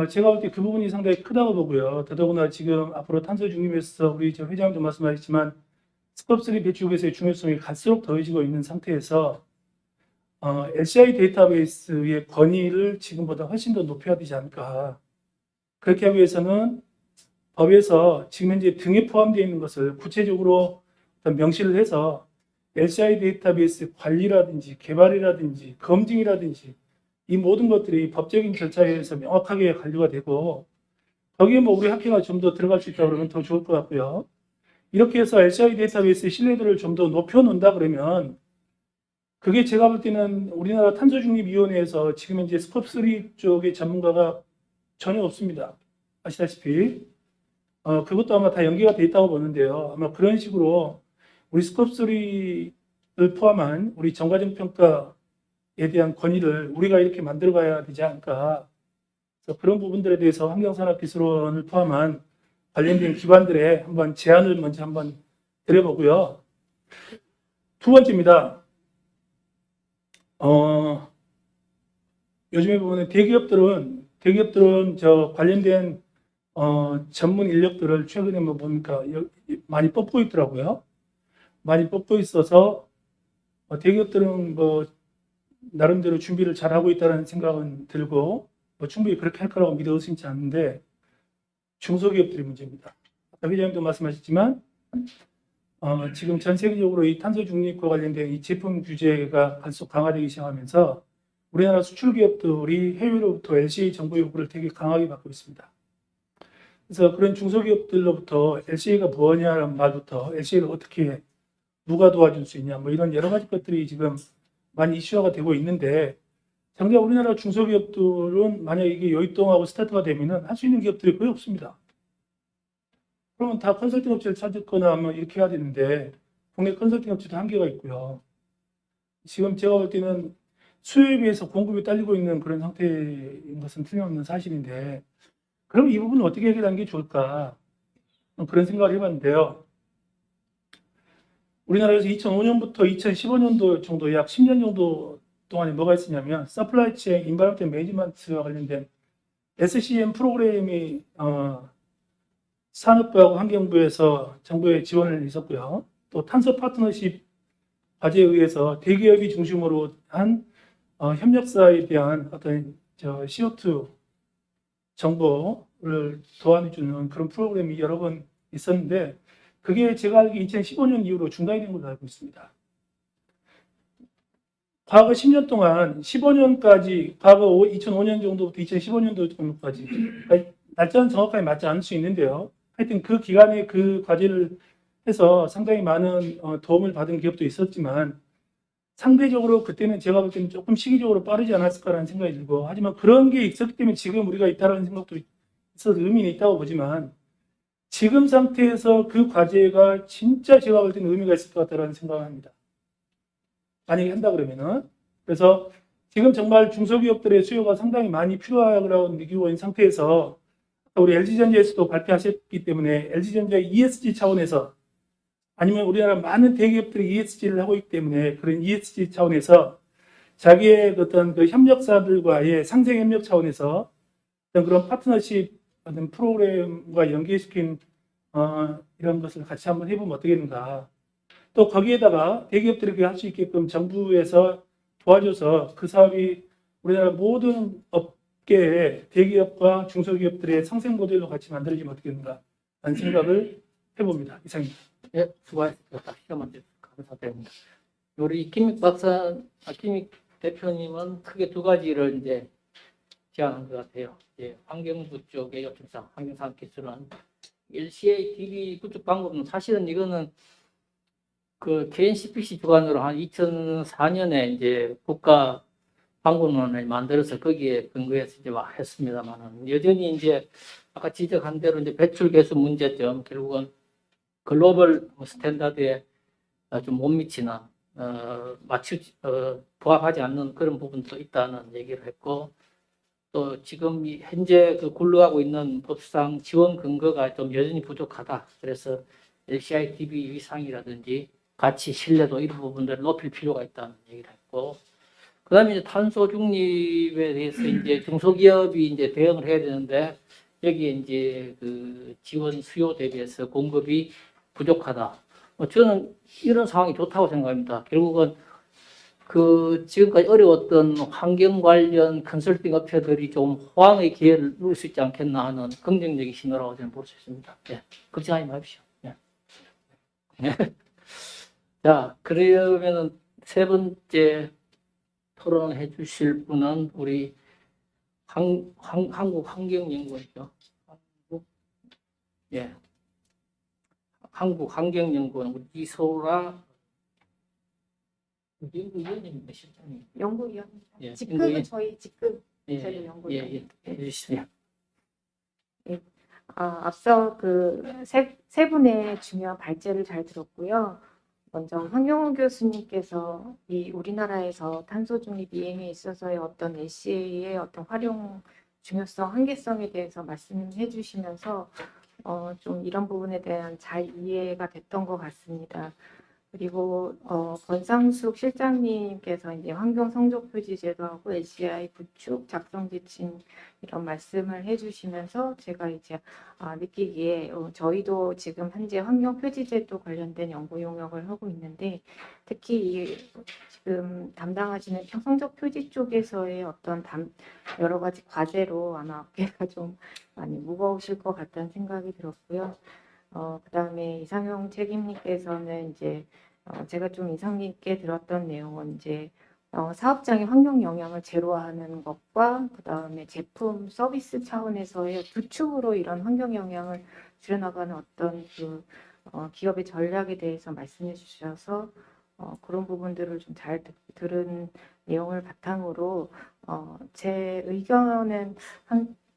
제가 볼 때 그 부분이 상당히 크다고 보고요. 더더구나 지금 앞으로 탄소 중립에서 우리 저 회장님도 말씀하셨지만 스컵3 배출계수의 중요성이 갈수록 더해지고 있는 상태에서 LCI 데이터베이스의 권위를 지금보다 훨씬 더 높여야 되지 않을까. 그렇게 하기 위해서는 법에서 지금 현재 등에 포함되어 있는 것을 구체적으로 어떤 명시를 해서 LCI 데이터베이스 관리라든지 개발이라든지 검증이라든지 이 모든 것들이 법적인 절차에 의해서 명확하게 관리가 되고 거기에 뭐 우리 학회가 좀 더 들어갈 수 있다 그러면 더 좋을 것 같고요. 이렇게 해서 LCI 데이터베이스의 신뢰도를 좀 더 높여놓는다 그러면 그게 제가 볼 때는 우리나라 탄소중립위원회에서 지금 현재 스컵3 쪽의 전문가가 전혀 없습니다. 아시다시피 그것도 아마 다 연계가 돼 있다고 보는데요. 아마 그런 식으로 우리 스컵3를 포함한 우리 정과정 평가에 대한 권위를 우리가 이렇게 만들어 가야 되지 않을까. 그래서 그런 부분들에 대해서 환경산업기술원을 포함한 관련된 기관들에 한번 제안을 먼저 한번 드려보고요. 두 번째입니다. 요즘에 보면 대기업들은 저 관련된 전문 인력들을 최근에 뭐 보니까 많이 뽑고 있더라고요. 많이 뽑고 있어서 대기업들은 뭐 나름대로 준비를 잘 하고 있다는 생각은 들고 뭐 충분히 그렇게 할 거라고 믿어 의심치 않는데 중소기업들이 문제입니다. 아까 회장님도 말씀하셨지만 지금 전 세계적으로 이 탄소 중립과 관련된 이 제품 규제가 갈수록 강화되기 시작하면서 우리나라 수출 기업들이 해외로부터 LCA 정보 요구를 되게 강하게 받고 있습니다. 그래서 그런 중소기업들로부터 LCA가 뭐냐라는 말부터 LCA를 어떻게 해? 누가 도와줄 수 있냐? 뭐 이런 여러 가지 것들이 지금 많이 이슈화가 되고 있는데 정작 우리나라 중소기업들은 만약 이게 요입동하고 스타트가 되면은 할 수 있는 기업들이 거의 없습니다. 그러면 다 컨설팅 업체를 찾거나 뭐 이렇게 해야 되는데 국내 컨설팅 업체도 한계가 있고요. 지금 제가 볼 때는 수요에 비해서 공급이 딸리고 있는 그런 상태인 것은 틀림없는 사실인데 그럼 이 부분을 어떻게 해결하는 게 좋을까? 그런 생각을 해봤는데요. 우리나라에서 2005년부터 2015년도 정도 약 10년 정도 동안에 뭐가 있었냐면 서플라이 체인 인바이런먼트 매니지먼트와 관련된 SCM 프로그램이 산업부하고 환경부에서 정부의 지원을 있었고요. 또 탄소 파트너십 과제에 의해서 대기업이 중심으로 한 협력사에 대한 어떤 CO2 정보를 도와주는 그런 프로그램이 여러 번 있었는데 그게 제가 알기에 2015년 이후로 중단이 된 걸로 알고 있습니다. 과거 10년 동안 15년까지 과거 2005년 정도부터 2015년도 정도까지 날짜는 정확하게 맞지 않을 수 있는데요. 하여튼 그 기간에 그 과제를 해서 상당히 많은 도움을 받은 기업도 있었지만 상대적으로 그때는 제가 볼 때는 조금 시기적으로 빠르지 않았을까라는 생각이 들고 하지만 그런 게 있었기 때문에 지금 우리가 있다라는 생각도 있어서 의미는 있다고 보지만 지금 상태에서 그 과제가 진짜 제가 볼 때는 의미가 있을 것 같다라는 생각을 합니다. 만약에 한다 그러면은. 그래서 지금 정말 중소기업들의 수요가 상당히 많이 필요하다고 느끼고 있는 상태에서 우리 LG전자에서도 발표하셨기 때문에 LG전자의 ESG 차원에서 아니면 우리나라 많은 대기업들이 ESG를 하고 있기 때문에 그런 ESG 차원에서 자기의 어떤 그 협력사들과의 상생 협력 차원에서 어떤 그런 파트너십 어떤 프로그램과 연계시킨 이런 것을 같이 한번 해보면 어떻겠는가. 또 거기에다가 대기업들이 할 수 있게끔 정부에서 도와줘서 그 사업이 우리나라 모든 업계의 대기업과 중소기업들의 상생 모델로 같이 만들어지면 어떻겠는가 하는 생각을 해봅니다. 이상입니다. 예, 수고하셨습니다. 시간만 주셔서 감사드립니다. 우리 김익 대표님은 크게 두 가지를 이제 제안한 것 같아요. 예, 환경부 쪽의 요청사항, 환경산업기술은 LCA DB 구축 방법은 사실은 이거는 그 KNCPC 주관으로 한 2004년에 이제 국가 방법론을 만들어서 거기에 근거해서 이제 했습니다만은 여전히 이제 아까 지적한 대로 이제 배출 개수 문제점 결국은 글로벌 스탠다드에 좀 못 미치는 부합하지 않는 그런 부분도 있다는 얘기를 했고 또 지금 현재 그 굴러가고 있는 법상 지원 근거가 좀 여전히 부족하다. 그래서 LCI DB 위상이라든지 가치 신뢰도 이런 부분들을 높일 필요가 있다는 얘기를 했고 그다음에 이제 탄소 중립에 대해서 이제 중소기업이 이제 대응을 해야 되는데 여기에 이제 그 지원 수요 대비해서 공급이 부족하다. 저는 이런 상황이 좋다고 생각합니다. 결국은 그 지금까지 어려웠던 환경 관련 컨설팅 업체들이 좀 호황의 기회를 누릴 수 있지 않겠나 하는 긍정적인 신호라고 저는 볼 수 있습니다. 예, 걱정하지 마십시오. 예. 자, 그러면은 세 번째 토론을 해주실 분은 우리 한국환경연구원이죠. 예. 한국환경연구원 우리 이소라 연구위원님입니다, 실장님. 연구위원입니다. 예, 직급은 연구위원. 저희 직급 예, 저희 예, 연구위원. 예, 해주시죠. 앞서 그 세 분의 중요한 발제를 잘 들었고요. 먼저 황경호 교수님께서 이 우리나라에서 탄소 중립 이행에 있어서의 어떤 LCA의 어떤 활용 중요성, 한계성에 대해서 말씀해 주시면서 좀 이런 부분에 대한 잘 이해가 됐던 것 같습니다. 그리고 권상숙 실장님께서 이제 환경 성적 표지 제도하고 LCI 구축 작성 지침 이런 말씀을 해주시면서 제가 이제 느끼기에 저희도 지금 현재 환경 표지 제도 관련된 연구 용역을 하고 있는데 특히 이 지금 담당하시는 성적 표지 쪽에서의 어떤 여러 가지 과제로 아마 어깨가 좀 많이 무거우실 것 같다는 생각이 들었고요. 그다음에 이상용 책임님께서는 이제 제가 좀 인상 깊게 들었던 내용은 이제 사업장의 환경 영향을 제로화하는 것과 그다음에 제품 서비스 차원에서의 두 축으로 이런 환경 영향을 줄여나가는 어떤 그 기업의 전략에 대해서 말씀해 주셔서 그런 부분들을 좀 잘 들은 내용을 바탕으로 제 의견은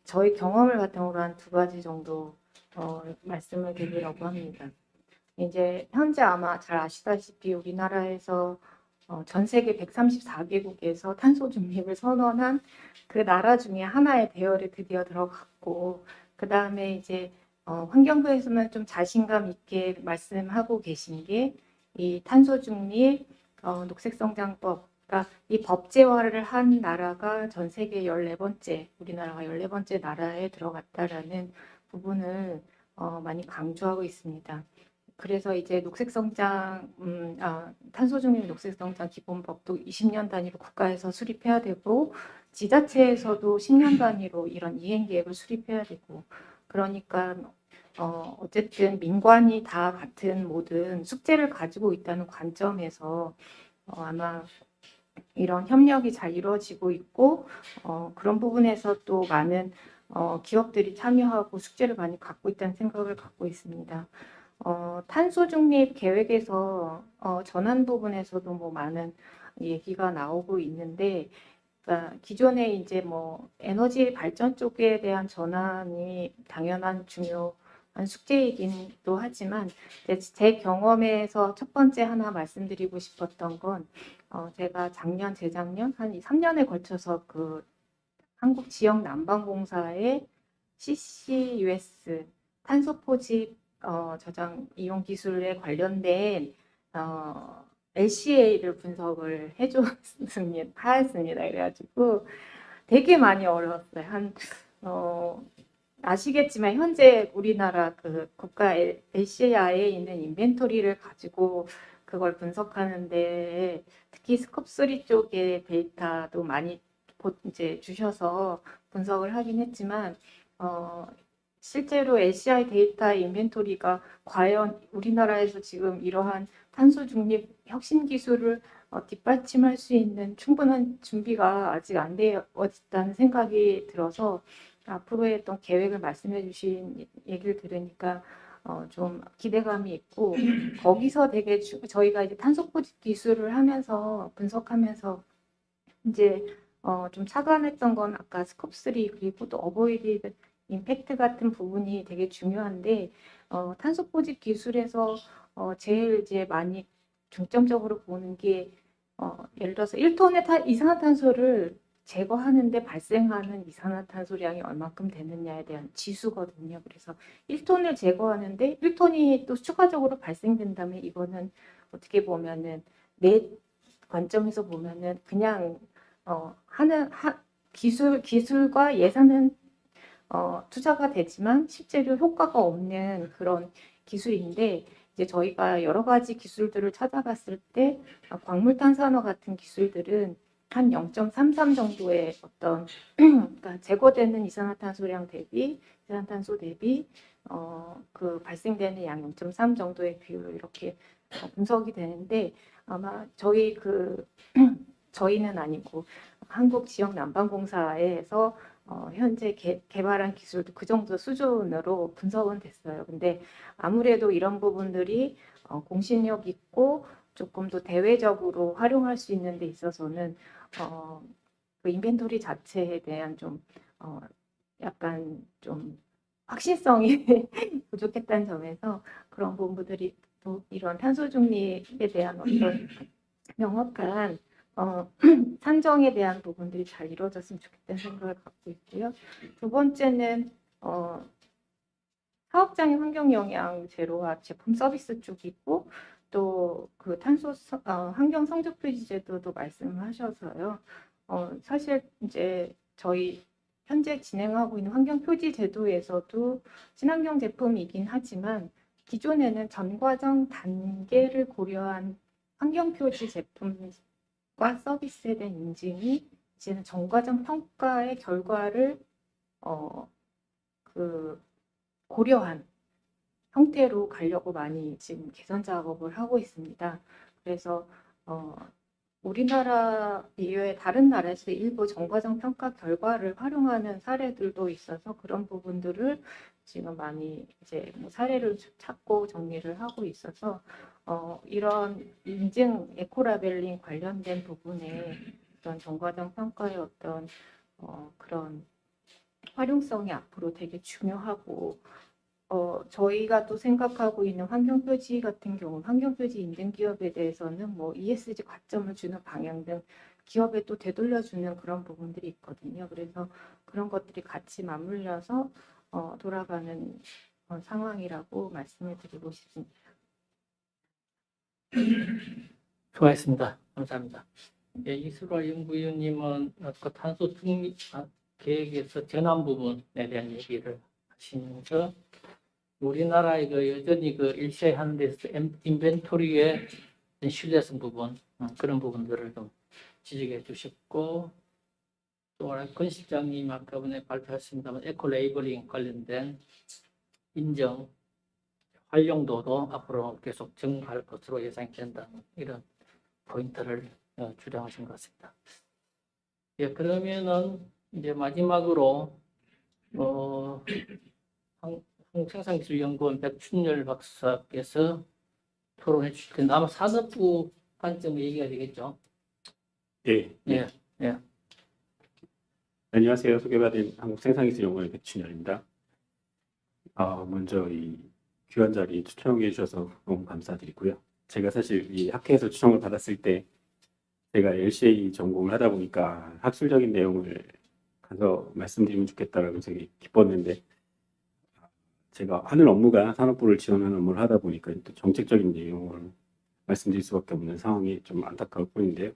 저희 경험을 바탕으로 한 두 가지 정도 말씀을 드리려고 합니다. 이제 현재 아마 잘 아시다시피 우리나라에서 전 세계 134개국에서 탄소 중립을 선언한 그 나라 중에 하나의 대열에 드디어 들어갔고 그 다음에 이제 환경부에서는 좀 자신감 있게 말씀하고 계신 게 이 탄소 중립 녹색성장법 그러니까 이 법제화를 한 나라가 전 세계 14번째 우리나라가 14번째 나라에 들어갔다라는 부분을 많이 강조하고 있습니다. 그래서 이제 탄소 중립 녹색성장 기본법도 20년 단위로 국가에서 수립해야 되고 지자체에서도 10년 단위로 이런 이행 계획을 수립해야 되고 그러니까 어쨌든 민관이 다 같은 모든 숙제를 가지고 있다는 관점에서 아마 이런 협력이 잘 이루어지고 있고 그런 부분에서 또 많은 기업들이 참여하고 숙제를 많이 갖고 있다는 생각을 갖고 있습니다. 탄소 중립 계획에서 전환 부분에서도 뭐 많은 얘기가 나오고 있는데 그러니까 기존에 이제 뭐 에너지 발전 쪽에 대한 전환이 당연한 중요한 숙제이기도 하지만 제 경험에서 첫 번째 하나 말씀드리고 싶었던 건 제가 작년, 재작년 한 3년에 걸쳐서 그 한국 지역 난방공사의 CCUS 탄소 포집 저장 이용 기술에 관련된 LCA를 분석을 하였습니다. 그래가지고 되게 많이 어려웠어요. 아시겠지만 현재 우리나라 그 국가 LCA에 있는 인벤토리를 가지고 그걸 분석하는데 특히 스콥 3 쪽의 데이터도 많이 이제 주셔서 분석을 하긴 했지만 실제로 LCI 데이터 인벤토리가 과연 우리나라에서 지금 이러한 탄소 중립 혁신 기술을 뒷받침할 수 있는 충분한 준비가 아직 안 되어 있다는 생각이 들어서 앞으로의 어떤 계획을 말씀해 주신 얘기를 들으니까 좀 기대감이 있고 거기서 되게 저희가 이제 탄소 포집 기술을 하면서 분석하면서 이제 좀 착안했던 건 아까 스콥 3 그리고 또 어보이드 임팩트 같은 부분이 되게 중요한데 탄소 포집 기술에서 제일 이제 많이 중점적으로 보는 게 예를 들어서 1톤의 이산화탄소를 제거하는데 발생하는 이산화탄소량이 얼마큼 되느냐에 대한 지수거든요. 그래서 1톤을 제거하는데 1톤이 또 추가적으로 발생된다면 이거는 어떻게 보면은 내 관점에서 보면은 그냥 기술과 예산은 투자가 되지만 실제로 효과가 없는 그런 기술인데 이제 저희가 여러 가지 기술들을 찾아봤을 때 광물탄산화 같은 기술들은 한 0.33 정도의 어떤 그러니까 제거되는 이산화탄소량 대비 이산화탄소 대비 그 발생되는 양 0.3 정도의 비율로 이렇게 분석이 되는데 아마 저희는 아니고 한국 지역 난방공사에서 현재 개발한 기술도 그 정도 수준으로 분석은 됐어요. 근데 아무래도 이런 부분들이 공신력 있고 조금 더 대외적으로 활용할 수 있는 데 있어서는 그 인벤토리 자체에 대한 좀 약간 좀 확실성이 부족했다는 점에서 그런 부분들이 또 이런 탄소 중립에 대한 어떤 명확한 산정에 대한 부분들이 잘 이루어졌으면 좋겠다는 생각을 갖고 있고요. 두 번째는 사업장의 환경 영향 제로와 제품 서비스 쪽이고 또 그 탄소 환경 성적 표시 제도도 말씀하셔서요. 사실 이제 저희 현재 진행하고 있는 환경 표지 제도에서도 친환경 제품이긴 하지만 기존에는 전 과정 단계를 고려한 환경 표지 제품과 서비스에 대한 인증이 이제는 전 과정 평가의 결과를 고려한 형태로 가려고 많이 지금 개선 작업을 하고 있습니다. 그래서 우리나라 이외에 다른 나라에서 일부 전과정 평가 결과를 활용하는 사례들도 있어서 그런 부분들을 지금 많이 이제 사례를 찾고 정리를 하고 있어서 이런 인증 에코라벨링 관련된 부분에 어떤 전과정 평가의 어떤 그런 활용성이 앞으로 되게 중요하고 저희가 또 생각하고 있는 환경표지 같은 경우 환경표지 인증 기업에 대해서는 뭐 ESG 과점을 주는 방향 등 기업에 또 되돌려주는 그런 부분들이 있거든요. 그래서 그런 것들이 같이 맞물려서 돌아가는 상황이라고 말씀을 드리고 싶습니다. 수고하셨습니다. 감사합니다. 예, 이수라 연구위원님은 그 탄소 중립 계획에서 전환 부분에 대한 얘기를 하시면서 우리나라의 그 여전히 그 일시에 하는 데서 인벤토리의 신뢰성 부분 그런 부분들을 좀 지적해 주셨고 또 권 실장님 아까 전에 발표하셨습니다만 에코 레이블링 관련된 인정 활용도도 앞으로 계속 증가할 것으로 예상이 된다는 이런 포인트를 주장하신 것 같습니다. 예, 그러면은 이제 마지막으로 한국생산기술연구원 백춘열 박사께서 토론해 주실 텐데 아마 산업부 관점 얘기가 되겠죠? 예. 예, 예. 안녕하세요. 소개받은 한국생산기술연구원 백춘열입니다. 먼저 이 귀한 자리 추천해 주셔서 너무 감사드리고요. 제가 사실 이 학회에서 추천을 받았을 때 제가 LCA 전공을 하다 보니까 학술적인 내용을 가서 말씀드리면 좋겠다라고 되게 기뻤는데 제가 하는 업무가 산업부를 지원하는 업무를 하다 보니까 또 정책적인 내용을 말씀드릴 수밖에 없는 상황이 좀 안타까울 뿐인데요.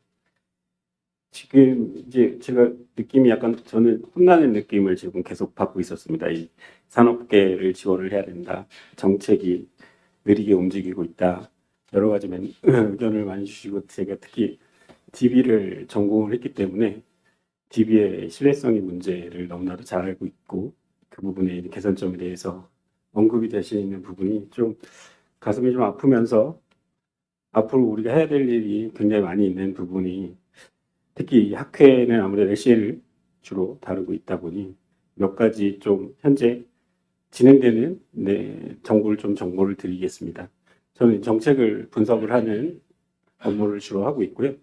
지금 이제 제가 느낌이 약간 저는 혼나는 느낌을 지금 계속 받고 있었습니다. 이 산업계를 지원을 해야 된다. 정책이 느리게 움직이고 있다. 여러 가지 의견을 많이 주시고 제가 특히 DB를 전공을 했기 때문에 DB의 신뢰성의 문제를 너무나도 잘 알고 있고 그 부분의 개선점에 대해서 언급이 되시는 부분이 좀 가슴이 좀 아프면서 앞으로 우리가 해야 될 일이 굉장히 많이 있는 부분이 특히 이 학회는 아무래도 LCA를 주로 다루고 있다 보니 몇 가지 좀 현재 진행되는 정보를 드리겠습니다. 저는 정책을 분석을 하는 업무를 주로 하고 있고요.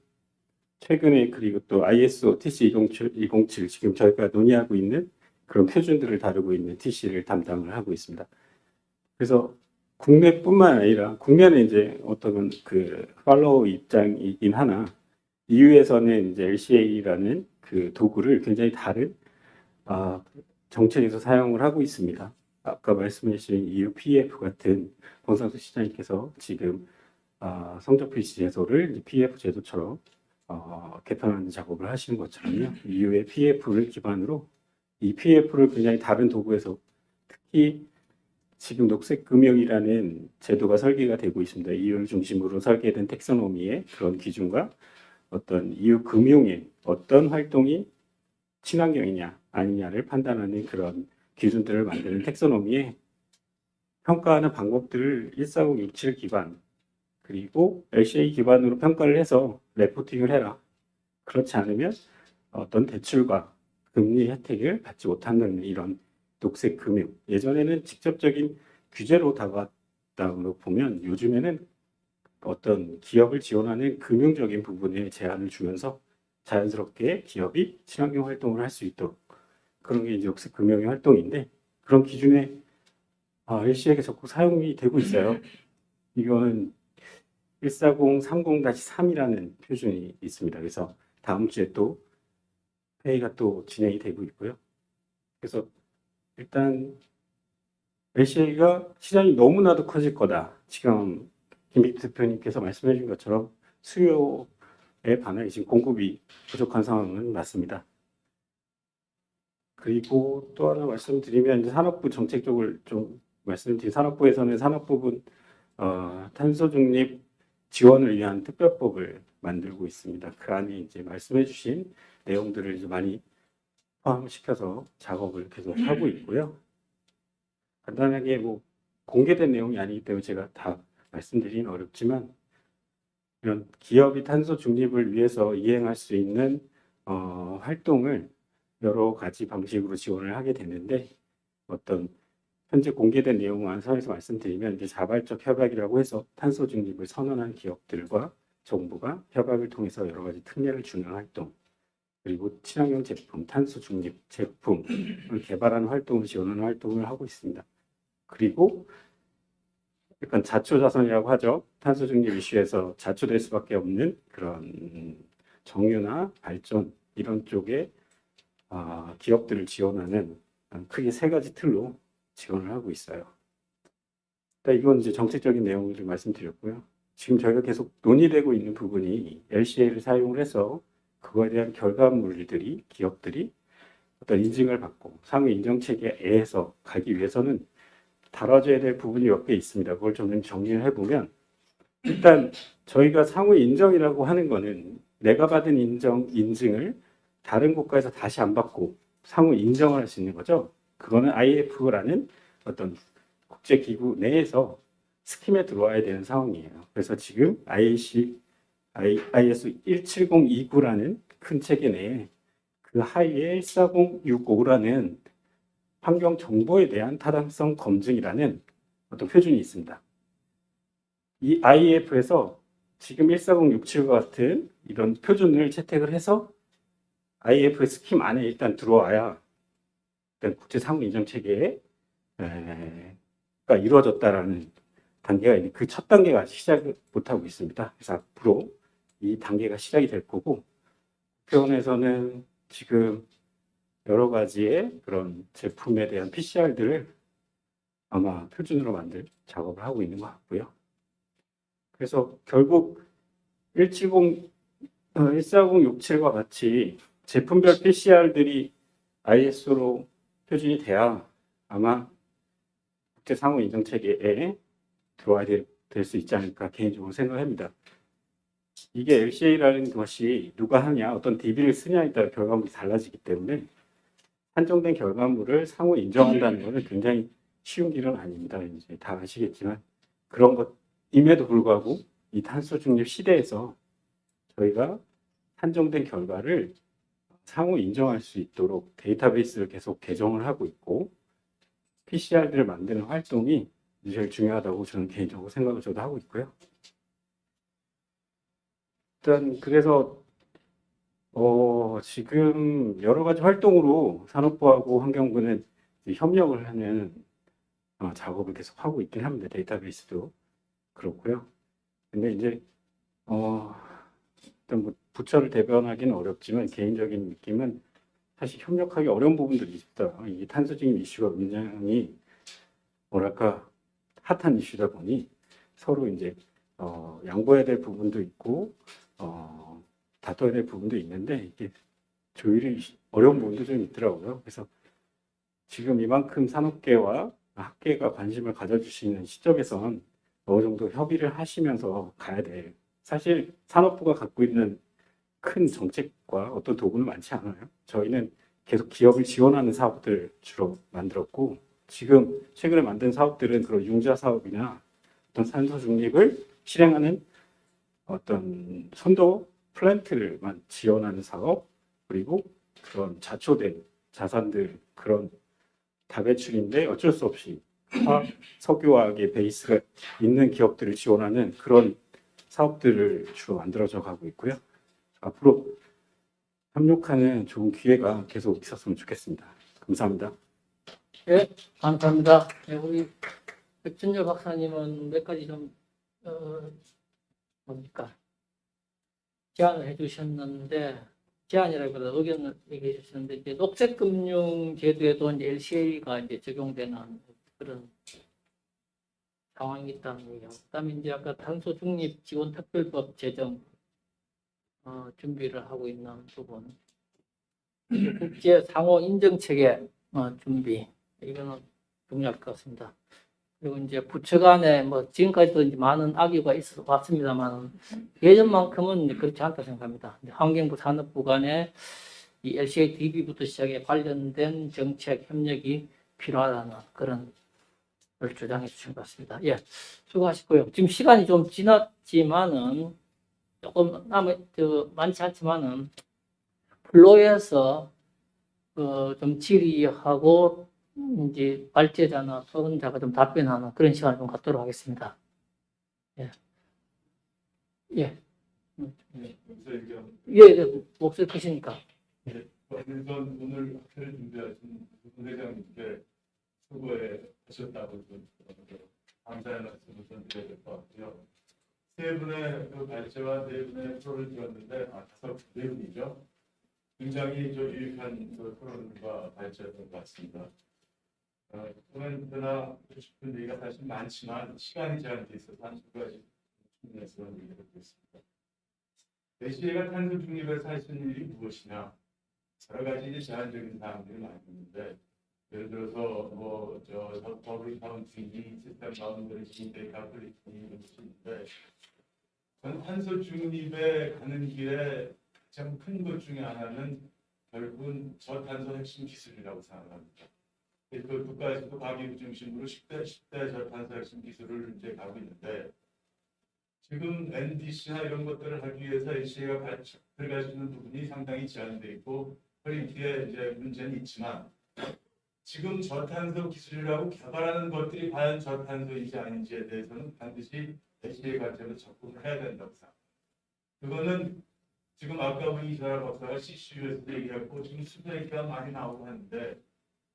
최근에 그리고 또 ISO TC 207 지금 저희가 논의하고 있는 그런 표준들을 다루고 있는 TC를 담당을 하고 있습니다. 그래서 국내뿐만 아니라 국내는 이제 어떤 그 팔로우 입장이긴 하나 EU에서는 이제 LCA라는 그 도구를 굉장히 다른 정책에서 사용을 하고 있습니다. 아까 말씀하신 EU PF 같은 권상수 시장님께서 지금 성적표시 제도를 PF 제도처럼 개편하는 작업을 하시는 것처럼요. EU의 PF를 기반으로 이 PF를 굉장히 다른 도구에서 특히 지금 녹색금융이라는 제도가 설계가 되고 있습니다. EU를 중심으로 설계된 텍소노미의 그런 기준과 어떤 EU 금융의 어떤 활동이 친환경이냐 아니냐를 판단하는 그런 기준들을 만드는 텍소노미에 평가하는 방법들을 14067 기반 그리고 LCA 기반으로 평가를 해서 레포팅을 해라. 그렇지 않으면 어떤 대출과 금리 혜택을 받지 못한다는 이런 녹색 금융. 예전에는 직접적인 규제로 다가왔다고 보면 요즘에는 어떤 기업을 지원하는 금융적인 부분에 제한을 주면서 자연스럽게 기업이 친환경 활동을 할 수 있도록 그런 게 이제 녹색 금융의 활동인데 그런 기준에 LCA가 적극 사용이 되고 있어요. 이거는 14030-3이라는 표준이 있습니다. 그래서 다음 주에 또 회의가 또 진행이 되고 있고요. 그래서 일단 LCA가 시장이 너무나도 커질 거다. 지금 김บิ๊ 대표님께서 말씀해 주신 것처럼 수요에 반해 지금 공급이 부족한 상황은 맞습니다. 그리고 또 하나 말씀드리면 이제 산업부 정책 쪽을 좀 말씀드린 산업부에서는 산업부분 탄소 중립 지원을 위한 특별법을 만들고 있습니다. 그 안에 이제 말씀해 주신 내용들을 이제 많이 포함시켜서 작업을 계속 하고 있고요. 간단하게 뭐 공개된 내용이 아니기 때문에 제가 다 말씀드리긴 어렵지만 이런 기업이 탄소 중립을 위해서 이행할 수 있는 활동을 여러 가지 방식으로 지원을 하게 되는데 어떤 현재 공개된 내용만 선에서 말씀드리면 이제 자발적 협약이라고 해서 탄소 중립을 선언한 기업들과 정부가 협약을 통해서 여러 가지 특례를 주는 활동 그리고 친환경 제품, 탄소 중립 제품을 개발하는 활동을 지원하는 활동을 하고 있습니다. 그리고 약간 자초자선이라고 하죠. 탄소 중립 이슈에서 자초될 수밖에 없는 그런 정유나 발전 이런 쪽에 기업들을 지원하는 크게 세 가지 틀로 지원을 하고 있어요. 일단 이건 이제 정책적인 내용을 말씀드렸고요. 지금 저희가 계속 논의되고 있는 부분이 LCA를 사용을 해서 그거에 대한 결과물들이 기업들이 어떤 인증을 받고 상위 인정 체계에서 가기 위해서는 다뤄져야 될 부분이 몇 개 있습니다. 그걸 좀 정리를 해보면 일단 저희가 상위 인정이라고 하는 거는 내가 받은 인증을 다른 국가에서 다시 안 받고 상위 인정을 할 수 있는 거죠. 그거는 IF라는 어떤 국제기구 내에서 스킴에 들어와야 되는 상황이에요. 그래서 지금 ISO 17029라는 큰 체계 내에 그 하위에 14065라는 환경 정보에 대한 타당성 검증이라는 어떤 표준이 있습니다. 이 IEF에서 지금 14067과 같은 이런 표준을 채택을 해서 IEF 스킴 안에 일단 들어와야 일단 국제 상호 인정 체계에 이루어졌다라는 단계가 있는데 그 첫 단계가 시작을 못하고 있습니다. 그래서 앞으로 이 단계가 시작이 될 거고 국회의원에서는 지금 여러 가지의 그런 제품에 대한 PCR들을 아마 표준으로 만들 작업을 하고 있는 것 같고요. 그래서 결국 170, 14067과 같이 제품별 PCR들이 ISO로 표준이 돼야 아마 국제 상호 인증 체계에 들어와야 될 수 있지 않을까 개인적으로 생각합니다. 이게 LCA라는 것이 누가 하냐, 어떤 DB를 쓰냐에 따라 결과물이 달라지기 때문에 한정된 결과물을 상호 인정한다는 것은 굉장히 쉬운 길은 아닙니다. 이제 다 아시겠지만 그런 것임에도 불구하고 이 탄소 중립 시대에서 저희가 한정된 결과를 상호 인정할 수 있도록 데이터베이스를 계속 개정을 하고 있고 PCR들을 만드는 활동이 제일 중요하다고 저는 개인적으로 생각을 저도 하고 있고요. 일단 그래서 지금 여러 가지 활동으로 산업부하고 환경부는 협력을 하는 작업을 계속 하고 있긴 합니다. 데이터베이스도 그렇고요. 근데 이제 일단 뭐 부처를 대변하기는 어렵지만 개인적인 느낌은 사실 협력하기 어려운 부분들이 있다. 이 탄소중립 이슈가 굉장히 뭐랄까 핫한 이슈다 보니 서로 이제 양보해야 될 부분도 있고 다퉈야 될 부분도 있는데 이게 조율이 어려운 부분도 좀 있더라고요. 그래서 지금 이만큼 산업계와 학계가 관심을 가져주시는 시점에선 어느 정도 협의를 하시면서 가야 돼. 사실 산업부가 갖고 있는 큰 정책과 어떤 도구는 많지 않아요. 저희는 계속 기업을 지원하는 사업들 주로 만들었고 지금 최근에 만든 사업들은 그런 융자 사업이나 어떤 산소 중립을 실행하는 어떤 선도 플랜트를만 지원하는 사업 그리고 그런 자초된 자산들 그런 다배출인데 어쩔 수 없이 석유화학의 베이스가 있는 기업들을 지원하는 그런 사업들을 주로 만들어져 가고 있고요. 앞으로 협력하는 좋은 기회가 계속 있었으면 좋겠습니다. 감사합니다. 예, 감사합니다. 네, 우리 백준열 박사님은 몇 가지 좀 뭡니까 제안을 해주셨는데 제안이라기보다 의견을 얘기해 주셨는데 이제 녹색금융제도에도 이제 LCA가 이제 적용되는 그런 상황이 있다는 얘기하고 그다음에 이제 아까 탄소중립지원특별법 제정 준비를 하고 있는 부분 국제 상호 인증 체계 준비 이거는 중요할 것 같습니다. 그리고 이제 부처 간에 뭐 지금까지도 이제 많은 악유가 있어 왔습니다만 예전만큼은 그렇지 않다 생각합니다. 환경부 산업부 간에 이 LCA DB부터 시작해 관련된 정책 협력이 필요하다는 그런 걸 주장해 주신 것 같습니다. 예, 수고하시고요. 지금 시간이 좀 지났지만은 조금 많지 않지만은 플로에서 좀 질의하고 이제 발제자나 토론자가 좀 답변하는 그런 시간을 좀 갖도록 하겠습니다. 예. 예. 예, 목소리 크시니까. 우선 오늘 학회를 준비하신 부회장님께 수고해 하셨다고 좀 감사의 말씀을 좀 드려야 될 것 같고요. 세 분의 그 발제와 네 분의 토론을 들었는데 네 분이죠. 굉장히 유익한 그 토론과 발제였던 것 같습니다. 코멘트나 하고 싶은 얘기가 사실 많지만 시간이 제한돼 있어서 한 두 가지 중에서 얘기를 드리겠습니다. LCA가 탄소 중립에서 할 수 있는 일이 무엇이냐? 여러 가지 이제 제한적인 사항들이 많이 있는데 예를 들어서 더블 카운팅이 시스템 바운더리 데이터 퀄리티 이런 것이 있는데 저는 탄소 중립에 가는 길에 가장 큰 것 중에 하나는 결국은 저탄소 핵심 기술이라고 생각합니다. 그 국가에서도 과기부 중심으로 10대 저탄소 핵심 기술을 이제 가고 있는데 지금 NDC나 이런 것들을 하기 위해서 LCA가 들어갈 수 있는 부분이 상당히 제한되어 있고 퀄리티에 이제 문제는 있지만 지금 저탄소 기술이라고 개발하는 것들이 과연 저탄소인지 아닌지에 대해서는 반드시 LCA 관점에서 접근을 해야 된다고 생각합니다. 그거는 지금 아까 우리 이사라 박사가 CCU에서도 얘기했고 지금 수백 개가 많이 나오고 하는데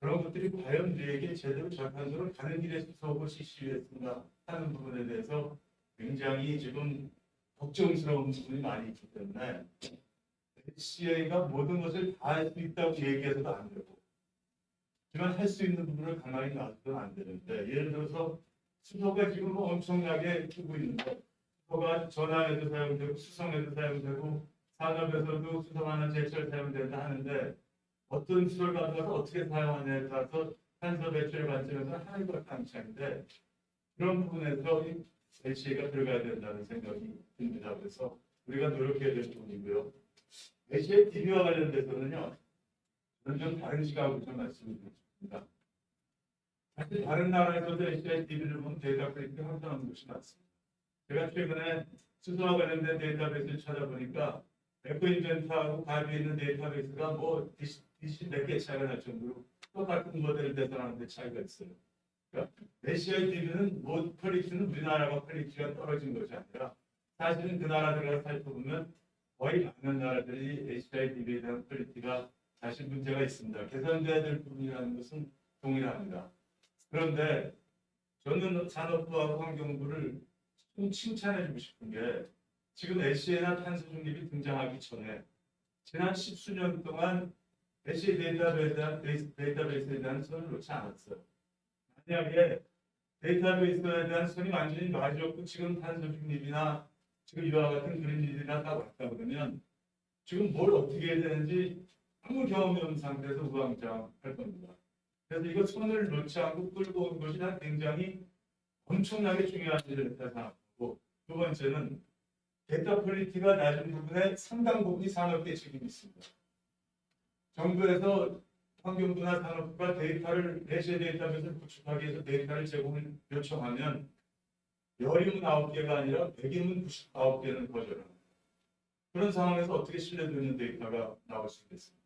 그런 것들이 과연 우리에게 제대로 저탄소를 가는 길에 서고 실시했는가 하는 부분에 대해서 굉장히 지금 걱정스러운 부분이 많이 있기 때문에 CA가 모든 것을 다 할 수 있다고 얘기해서도 안 되고, 하지만 할 수 있는 부분을 가만히 놔두면 안 되는데, 예를 들어서 수소가 지금 엄청나게 쓰고 있는데, 수소가 전화에도 사용되고 수성에도 사용되고 산업에서도 수소하는 제철 사용된다 하는데, 어떤 수소를 가져가서 어떻게 사용하냐에 따라서 탄소 배출 관점에서 하는 것 감창인데, 그런 부분에서 이 LCA가 들어가야 된다는 생각이 듭니다. 그래서 우리가 노력해야 될 부분이고요. LCA DB와 관련돼서는요, 저는 좀 다른 시각으로 좀 말씀을 드리겠습니다. 사실 다른 나라에서도 LCA DB를 보면 데이터 프레임이 항상하는 곳이 많습니다. 제가 최근에 수소와 관련된 데이터베이스를 찾아보니까 에코인젠트하고 가비에 있는 데이터베이스가 뭐 DC 몇 개 차이가 날 정도로 똑같은 모델을 대선하는데 차이가 있어요. 그러니까 LCA DB는 뭐 퀄리티는 우리나라가 퀄리티가 떨어진 것이 아니라 사실은 그 나라들과 살펴보면 거의 많은 나라들이 LCA DB에 대한 퀄리티가 사실 문제가 있습니다. 개선돼야 될 부분이라는 것은 동일합니다. 그런데 저는 산업부와 환경부를 좀 칭찬해주고 싶은 게, 지금 LCA나 탄소 중립이 등장하기 전에 지난 10수년 동안 LCA 데이터베이스에 대한 손을 놓지 않았어요. 만약에 데이터베이스에 대한 손이 완전히 놔졌고 지금 탄소 중립이나 지금 이와 같은 그린딜이나 딱 왔다 그러면 지금 뭘 어떻게 해야 되는지 아무 경험이 없는 상태에서 우왕좌왕할 겁니다. 그래서 이거 손을 놓지 않고 끌고 온 것이 굉장히 엄청나게 중요한 일을 했다 생각하고, 두 번째는 데이터 퀄리티가 낮은 부분에 상당 부분이 산업계의 책임이 있습니다. 정부에서 환경부나 산업부가 데이터를 LCA 데이터베이스를 구축하기 위해서 데이터를 제공을 요청하면 19개가 아니라 100이면 99개는 거절합니다. 그런 상황에서 어떻게 신뢰도 있는 데이터가 나올 수 있겠습니까?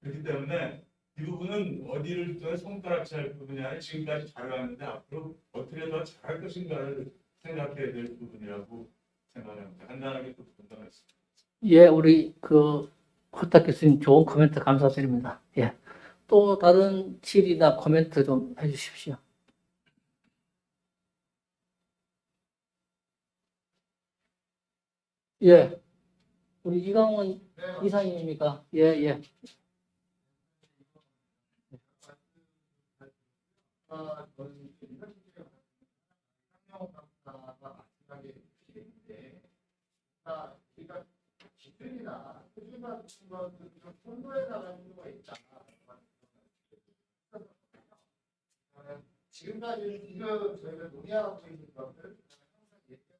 그렇기 때문에 이 부분은 어디를 더 손가락질 할 부분이 아니라 지금까지 잘해왔는데 앞으로 어떻게 더 잘할 것인가를 생각해야 될 부분이라고 생각합니다. 간단하게 또 분석했습니다. 예, 우리 허탁 교수님 좋은 코멘트 감사드립니다. 예. 또 다른 질의나 코멘트 좀 해주십시오. 예. 우리 이강원 이사님입니까? 예, 예. 우리가 기준이나 표준 같은 것들 좀 통보해 나갈 필요가 있다. 지금까지 지금 저희가 논의하고 있는 것들 항상 얘기하는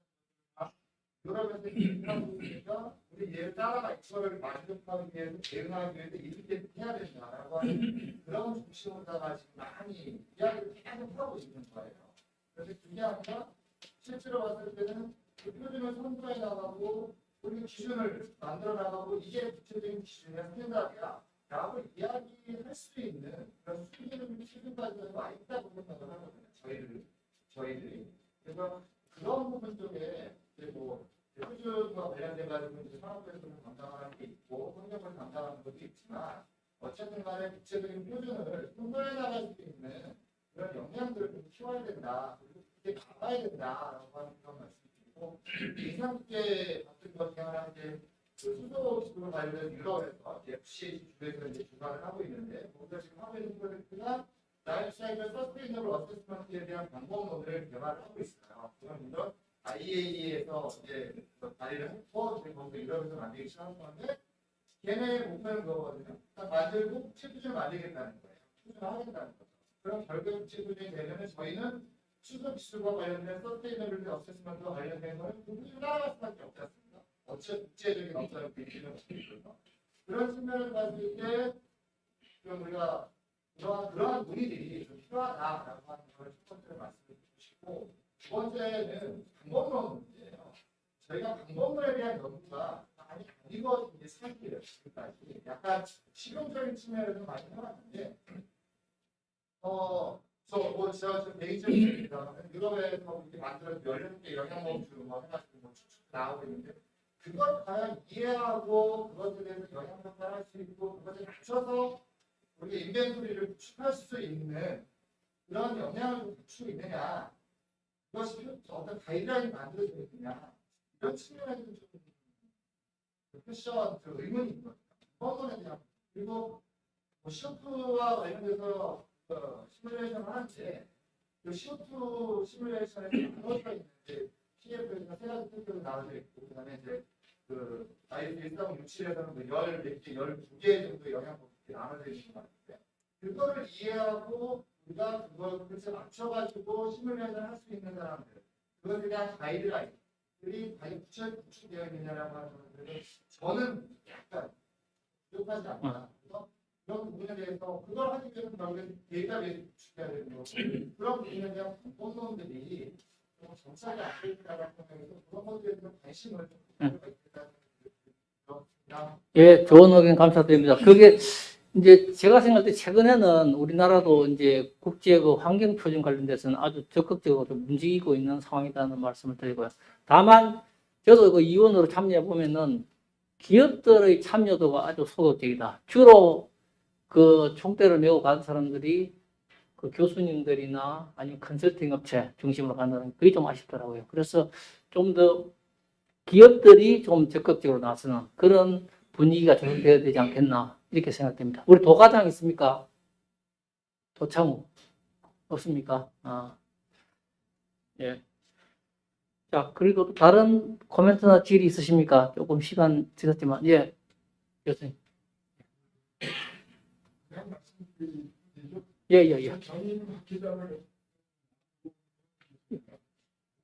유럽에서 얘기하고 있으니까 우리 얘를 따라가 이거를 만족하기 위해서 대응하기 위해서 이렇게 해야 된다라고 하는 그런 중심으로다가 지금 많이 이야기를 계속 하고 있는 거예요. 그래서 그게 아니라 실제로 봤을 때는 그 표준을 선도해 나가고 우리 기준을 만들어 나가고 이게 구체적인 기준이야 스탠다드야 라고 이야기할 수 있는 그런 수준을 지금까지 와 있다고 생각을 하거든요. 저희들이 그래서 그런 부분 쪽에 이제 뭐 표준과 관련돼 가지고 이제 산업부에서는 담당하는 게 있고 환경을 담당하는 것도 있지만 어쨌든 간에 구체적인 표준을 선도해 나갈 수 있는 그런 역량들을 좀 키워야 된다. 그리고 그게 가봐야 된다라고 하는 그런 말씀드리고, 인상계 같은 것 중에 하나 이제 그 수소 기술과 관련된 유럽에서 FCA 주에서 이제 주관을 하고 있는데, 거기서 지금 하고 있는 프로젝트가 라이프 사이클 서스테이너블 어세스먼트에 대한 방법론을 개발을 하고 있어요. 그건 IAEA에서 이제 발의를 했고, 지금 거기서 유럽에서 만들기 시작한 건데, 걔네의 목표는 그거거든요. 일단 만들고 체크를 만들겠다는 거예요. 체크를 하겠다는 거죠. 그럼 결국 체크이 되려면 저희는 수소 기술과 관련된 서스테이너블리티 어세스먼트와 관련된 거는 부분이 따라갈 수밖에 없지 않습니까? 어째 국제적인 어떤 비밀은 없으니까. 그런 측면을 봤을 때 좀 우리가 그러한 논의들이 좀 필요하다라고 하는 걸 첫 번째로 말씀드리고 싶고, 두 번째는 방법론 문제예요. 저희가 방법론에 대한 연구가 많이 안 이루어진 게 사실이에요. 지금까지 약간 실용적인 측면에서 많이 해왔는데 제가 좀 개인적입니다. 유럽에서 이렇게 만들어서 16개 영양검수 뭐 해가지고 뭐 추측 나오고 있는데, 그걸 과연 이해하고 그것에 대해서 영향평가를 할 수 있고 그것에 맞춰서 우리가 인벤토리를 구축할 수 있는 그런 역량을 갖추고 있느냐, 그것이 어떤 가이드라인이 만들어져야 되냐, 이런 측면에서 좀 패션 의문이 있거든요. 이번에 대한 그리고 뭐 CO2와 관련돼서 시뮬레이션을 하는데 그 CO2 시뮬레이션에 나눠져 있는데 PF에서 세 가지 특별히 나눠져 있고 그다음에 이제 그 IS 1367에서는 열 12개 정도 영향법이 나눠져 있는 것 같은데 그거를 이해하고 우리가 그것을 맞춰가지고 시뮬레이션 할 수 있는 사람들 그것에 대한 가이드라인들이 과연 구축되어 있느냐라고 하는 것들은 저는 약간 부족하지 않나. 그래서 그런 부분에 대해서 그걸 하기 위해서는 결국엔 데이터베이스 구축해야 되는 거고 그런 부분에 대한 공론들이 좀 정착이 안 되어 있다라는 생각에서 그런 것들에 대해서 관심을 좀 가져야 있겠다는 그냥 예, 좋은 의견 감사드립니다. 그게 이제 제가 생각할 때 최근에는 우리나라도 이제 국제 그 환경 표준 관련돼서는 아주 적극적으로 좀 움직이고 있는 상황이라는 말씀을 드리고요. 다만 저도 그 이원으로 참여해 보면은 기업들의 참여도가 아주 소극적이다. 주로 그 총대를 메고 간 사람들이 그 교수님들이나 아니면 컨설팅 업체 중심으로 간다는 그게 좀 아쉽더라고요. 그래서 좀 더 기업들이 좀 적극적으로 나서는 그런 분위기가 조성되어야 되지 않겠나 이렇게 생각됩니다. 우리 도과장 있습니까? 도창우 없습니까? 아, 예. 자, 그리고 또 다른 코멘트나 질의 있으십니까? 조금 시간 지났지만, 예, 교수님. 그냥 말씀드리죠. 예, 예, 예. 전임 학회장을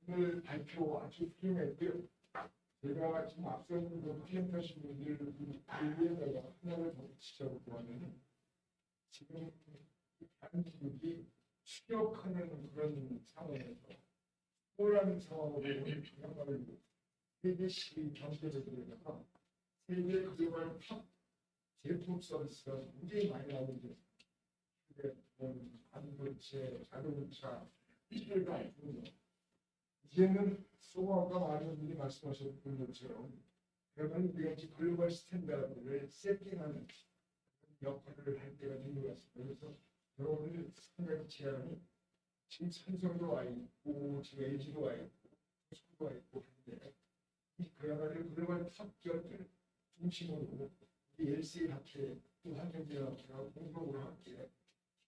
오늘 발표 아주 훌륭했고요. 제가 지금 앞서 있는 그 프레젠테이션 분들 위에다가 하나를 더 지적하고 하면은 지금 한국이 추격하는 그런 상황에서 호라는 상황으로 오늘 경영을 세계 시기 경제적으로 세계 글로벌 탑 제품 서비스가 굉장히 많이 나오는데 휴대폰, 반도체, 자동차, 이들과 있군요. 이제는 소아가 많은 분이 말씀하셨던 것처럼 그러면 우리가 이제 글로벌 스탠다드를 세팅하는 역할을 할 때가 된 것 같습니다. 그래서 오늘 상당히 제안이 지금 삼성도 와 있고 지금 LG도 와 있고 소도 와 있고 한데 이 그야말로 글로벌 탑 기업들 중심으로 이 LCA 학회 또 환경제약하고 공동으로 함께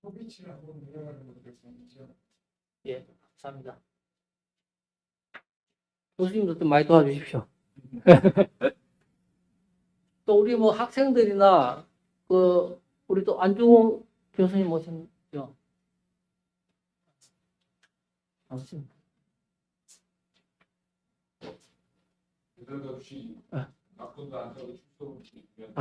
협의체를 한번 운영하는 것을 생각합니다. 예, 감사합니다. 교수님도 좀 많이 도와주십시오. 또 우리 뭐 학생들이나 그 우리 또 안중호 교수님 모셨죠? 아무튼 느닷없이 나쁜도 안 하고 출석을 시키면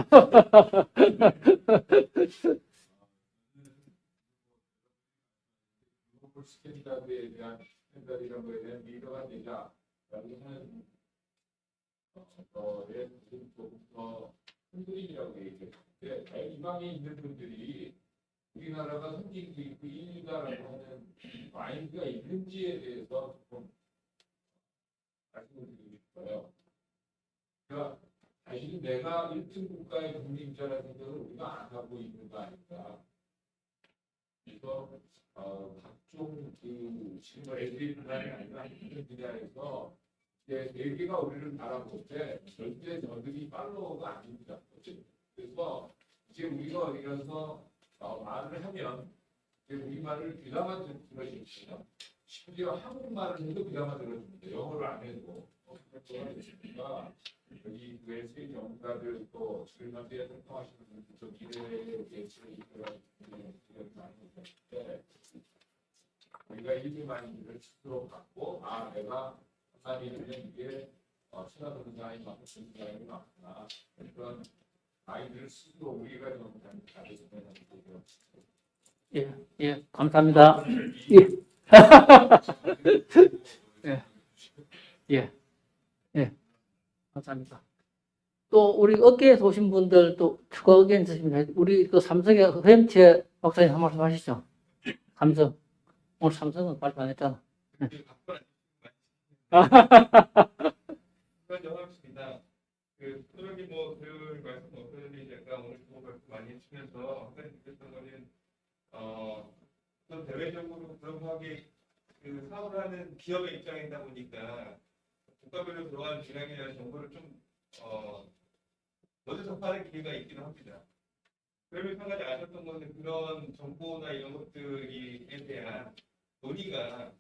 글로벌 스탠다드에 대한 스탠다드이란 거에 대한 리더가 되자라고 하는 거에 조금 더 흔들림이라고 얘기했는데 과연 이방에 있는 분들이 우리나라가 선진국 있고 인류다라고 하는 마인드가 있는지에 대해서 조금 말씀을 드리고 싶어요. 그러니까 사실은 내가 1등 국가의 국민자라는 생각을 우리가 안 하고 있는 거 아닌가. 그래서 각종 그 지금 애들이 분야이 아니라 이런 분야에서 이제 세계가 우리를 바라볼 때 절대 저들이 팔로워가 아닙니다. 그래서 이제 우리가 어디 가서 말을 하면 이제 우리말을 귀담아 들어주시면 심지어 한국말을 해도 귀담아 들어줍니다. 영어를 안 해도. 그러니까 여기 그 세계 연구가들 또 주변에 활동하시는 분들 또 미래의 예측을 이끌어가지고 많이 있는데 우리가 일반인들을 스스로 갖고 아 내가 한마디면 이게 친화도 분야에 맞고 분야에 맞구나 그런 아이들을 스스로 우리가 좀 잘해주면 되고요. 예, 예, 감사합니다. 예. 예, 예, 예, 감사합니다. 또 우리 업계에서 오신 분들 또 추가 의견 있으십니까? 우리 그 삼성의 허영채 박사님 한 말씀 하시죠. 삼성 오늘 삼성은 발표 안 했잖아. 그건 영업입니다. 소장님 그 말씀 없었는데 약간 오늘 그 말씀 많이 해주면서 한 가지 느꼈던 거는 또 대외적으로 그런 거하게 그 사업을 하는 기업의 입장이다 보니까 국가별로 들어가는 분양에 대한 정보를 좀 먼저 접하는 기회가 있기도 합니다. 그러면 한 가지 아셨던 거는 그런 정보나 이런 것들에 대한 논의가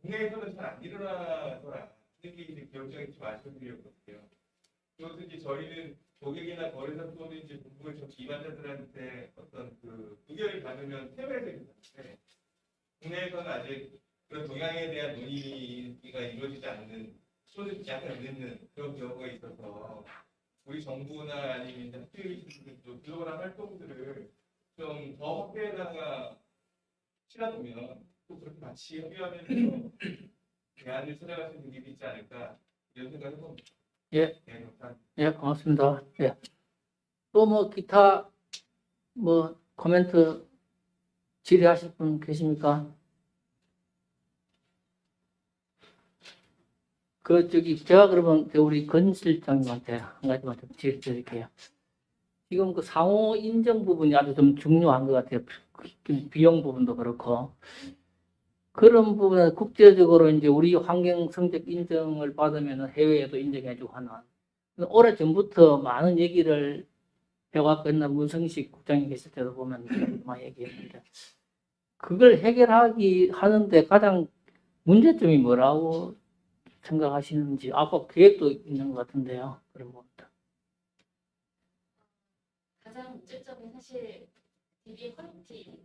국내에서는 잘 안 일어나더라. 이게 이제 기업장이 좀 말씀드렸거든요. 그것은 이제 저희는 고객이나 거래사 또는 이제 공부의 정치 이반자들한테 어떤 그 의견을 받으면 태블릿이 되는데 국내에서는 아직 그런 동향에 대한 논의가 이루어지지 않는 또는 약간 늦는 그런 경우가 있어서 우리 정부나 아니면 학교에서 글로벌한 활동들을 좀 더 확대해나가 치다 보면 또 그렇게 같이 협의하면서 대안을 찾아갈 수 있는 일이 있지 않을까 이런 생각을 해봅니다. 예. 네, 감사합니다. 예, 고맙습니다. 예. 또 뭐 기타 뭐 코멘트 질의하실 분 계십니까? 제가 그러면 우리 건 실장님한테 한 가지만 좀 질의 드릴게요. 지금 그 상호 인정 부분이 아주 좀 중요한 것 같아요. 비용 부분도 그렇고. 그런 부분은 국제적으로 이제 우리 환경 성적 인정을 받으면 해외에도 인정해주고 하는. 오래 전부터 많은 얘기를 해왔고, 옛날 문성식 국장님 계실 때도 보면 많이 얘기했는데, 그걸 하는데 가장 문제점이 뭐라고 생각하시는지, 아까 계획도 있는 것 같은데요. 그런 겁니다. 가장 문제점은 사실 DB의 퀄리티.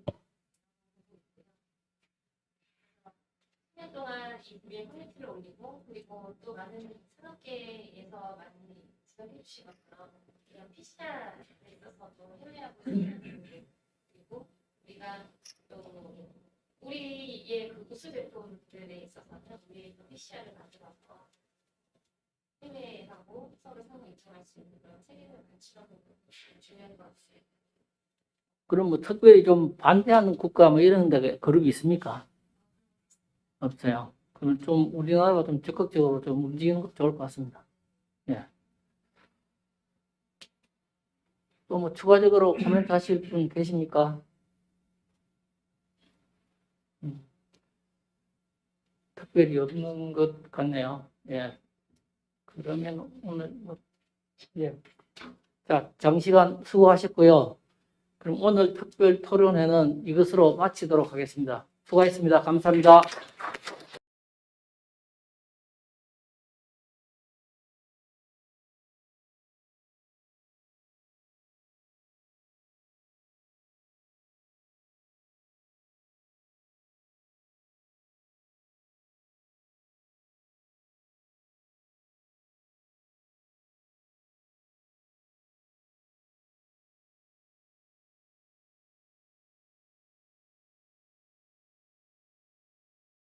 10년 동안 이 DB의 퀄리티를 올리고, 그리고 또 많은 산업계에서 많이 지적해 주신 것처럼 이런 PCR에 있어서도 해외하고 그리고 우리가 또 우리의 그 우수 제품들에 있어서는 우리 PCR을 만들어서 해외하고 서로 상호 인정할 수 있는 그런 체계를 갖추는 부분이 중요한 것 같습니다. 그럼 뭐 특별히 좀 반대하는 국가 뭐 이런 데 그룹이 있습니까? 없어요. 그러면 좀 우리나라가 좀 적극적으로 좀 움직이는 것도 좋을 것 같습니다. 예. 또 뭐 추가적으로 코멘트 하실 분 계십니까? 특별히 없는 것 같네요. 예. 그러면 오늘 예. 자, 장시간 수고하셨고요. 그럼 오늘 특별 토론회는 이것으로 마치도록 하겠습니다. 수고하셨습니다. 감사합니다.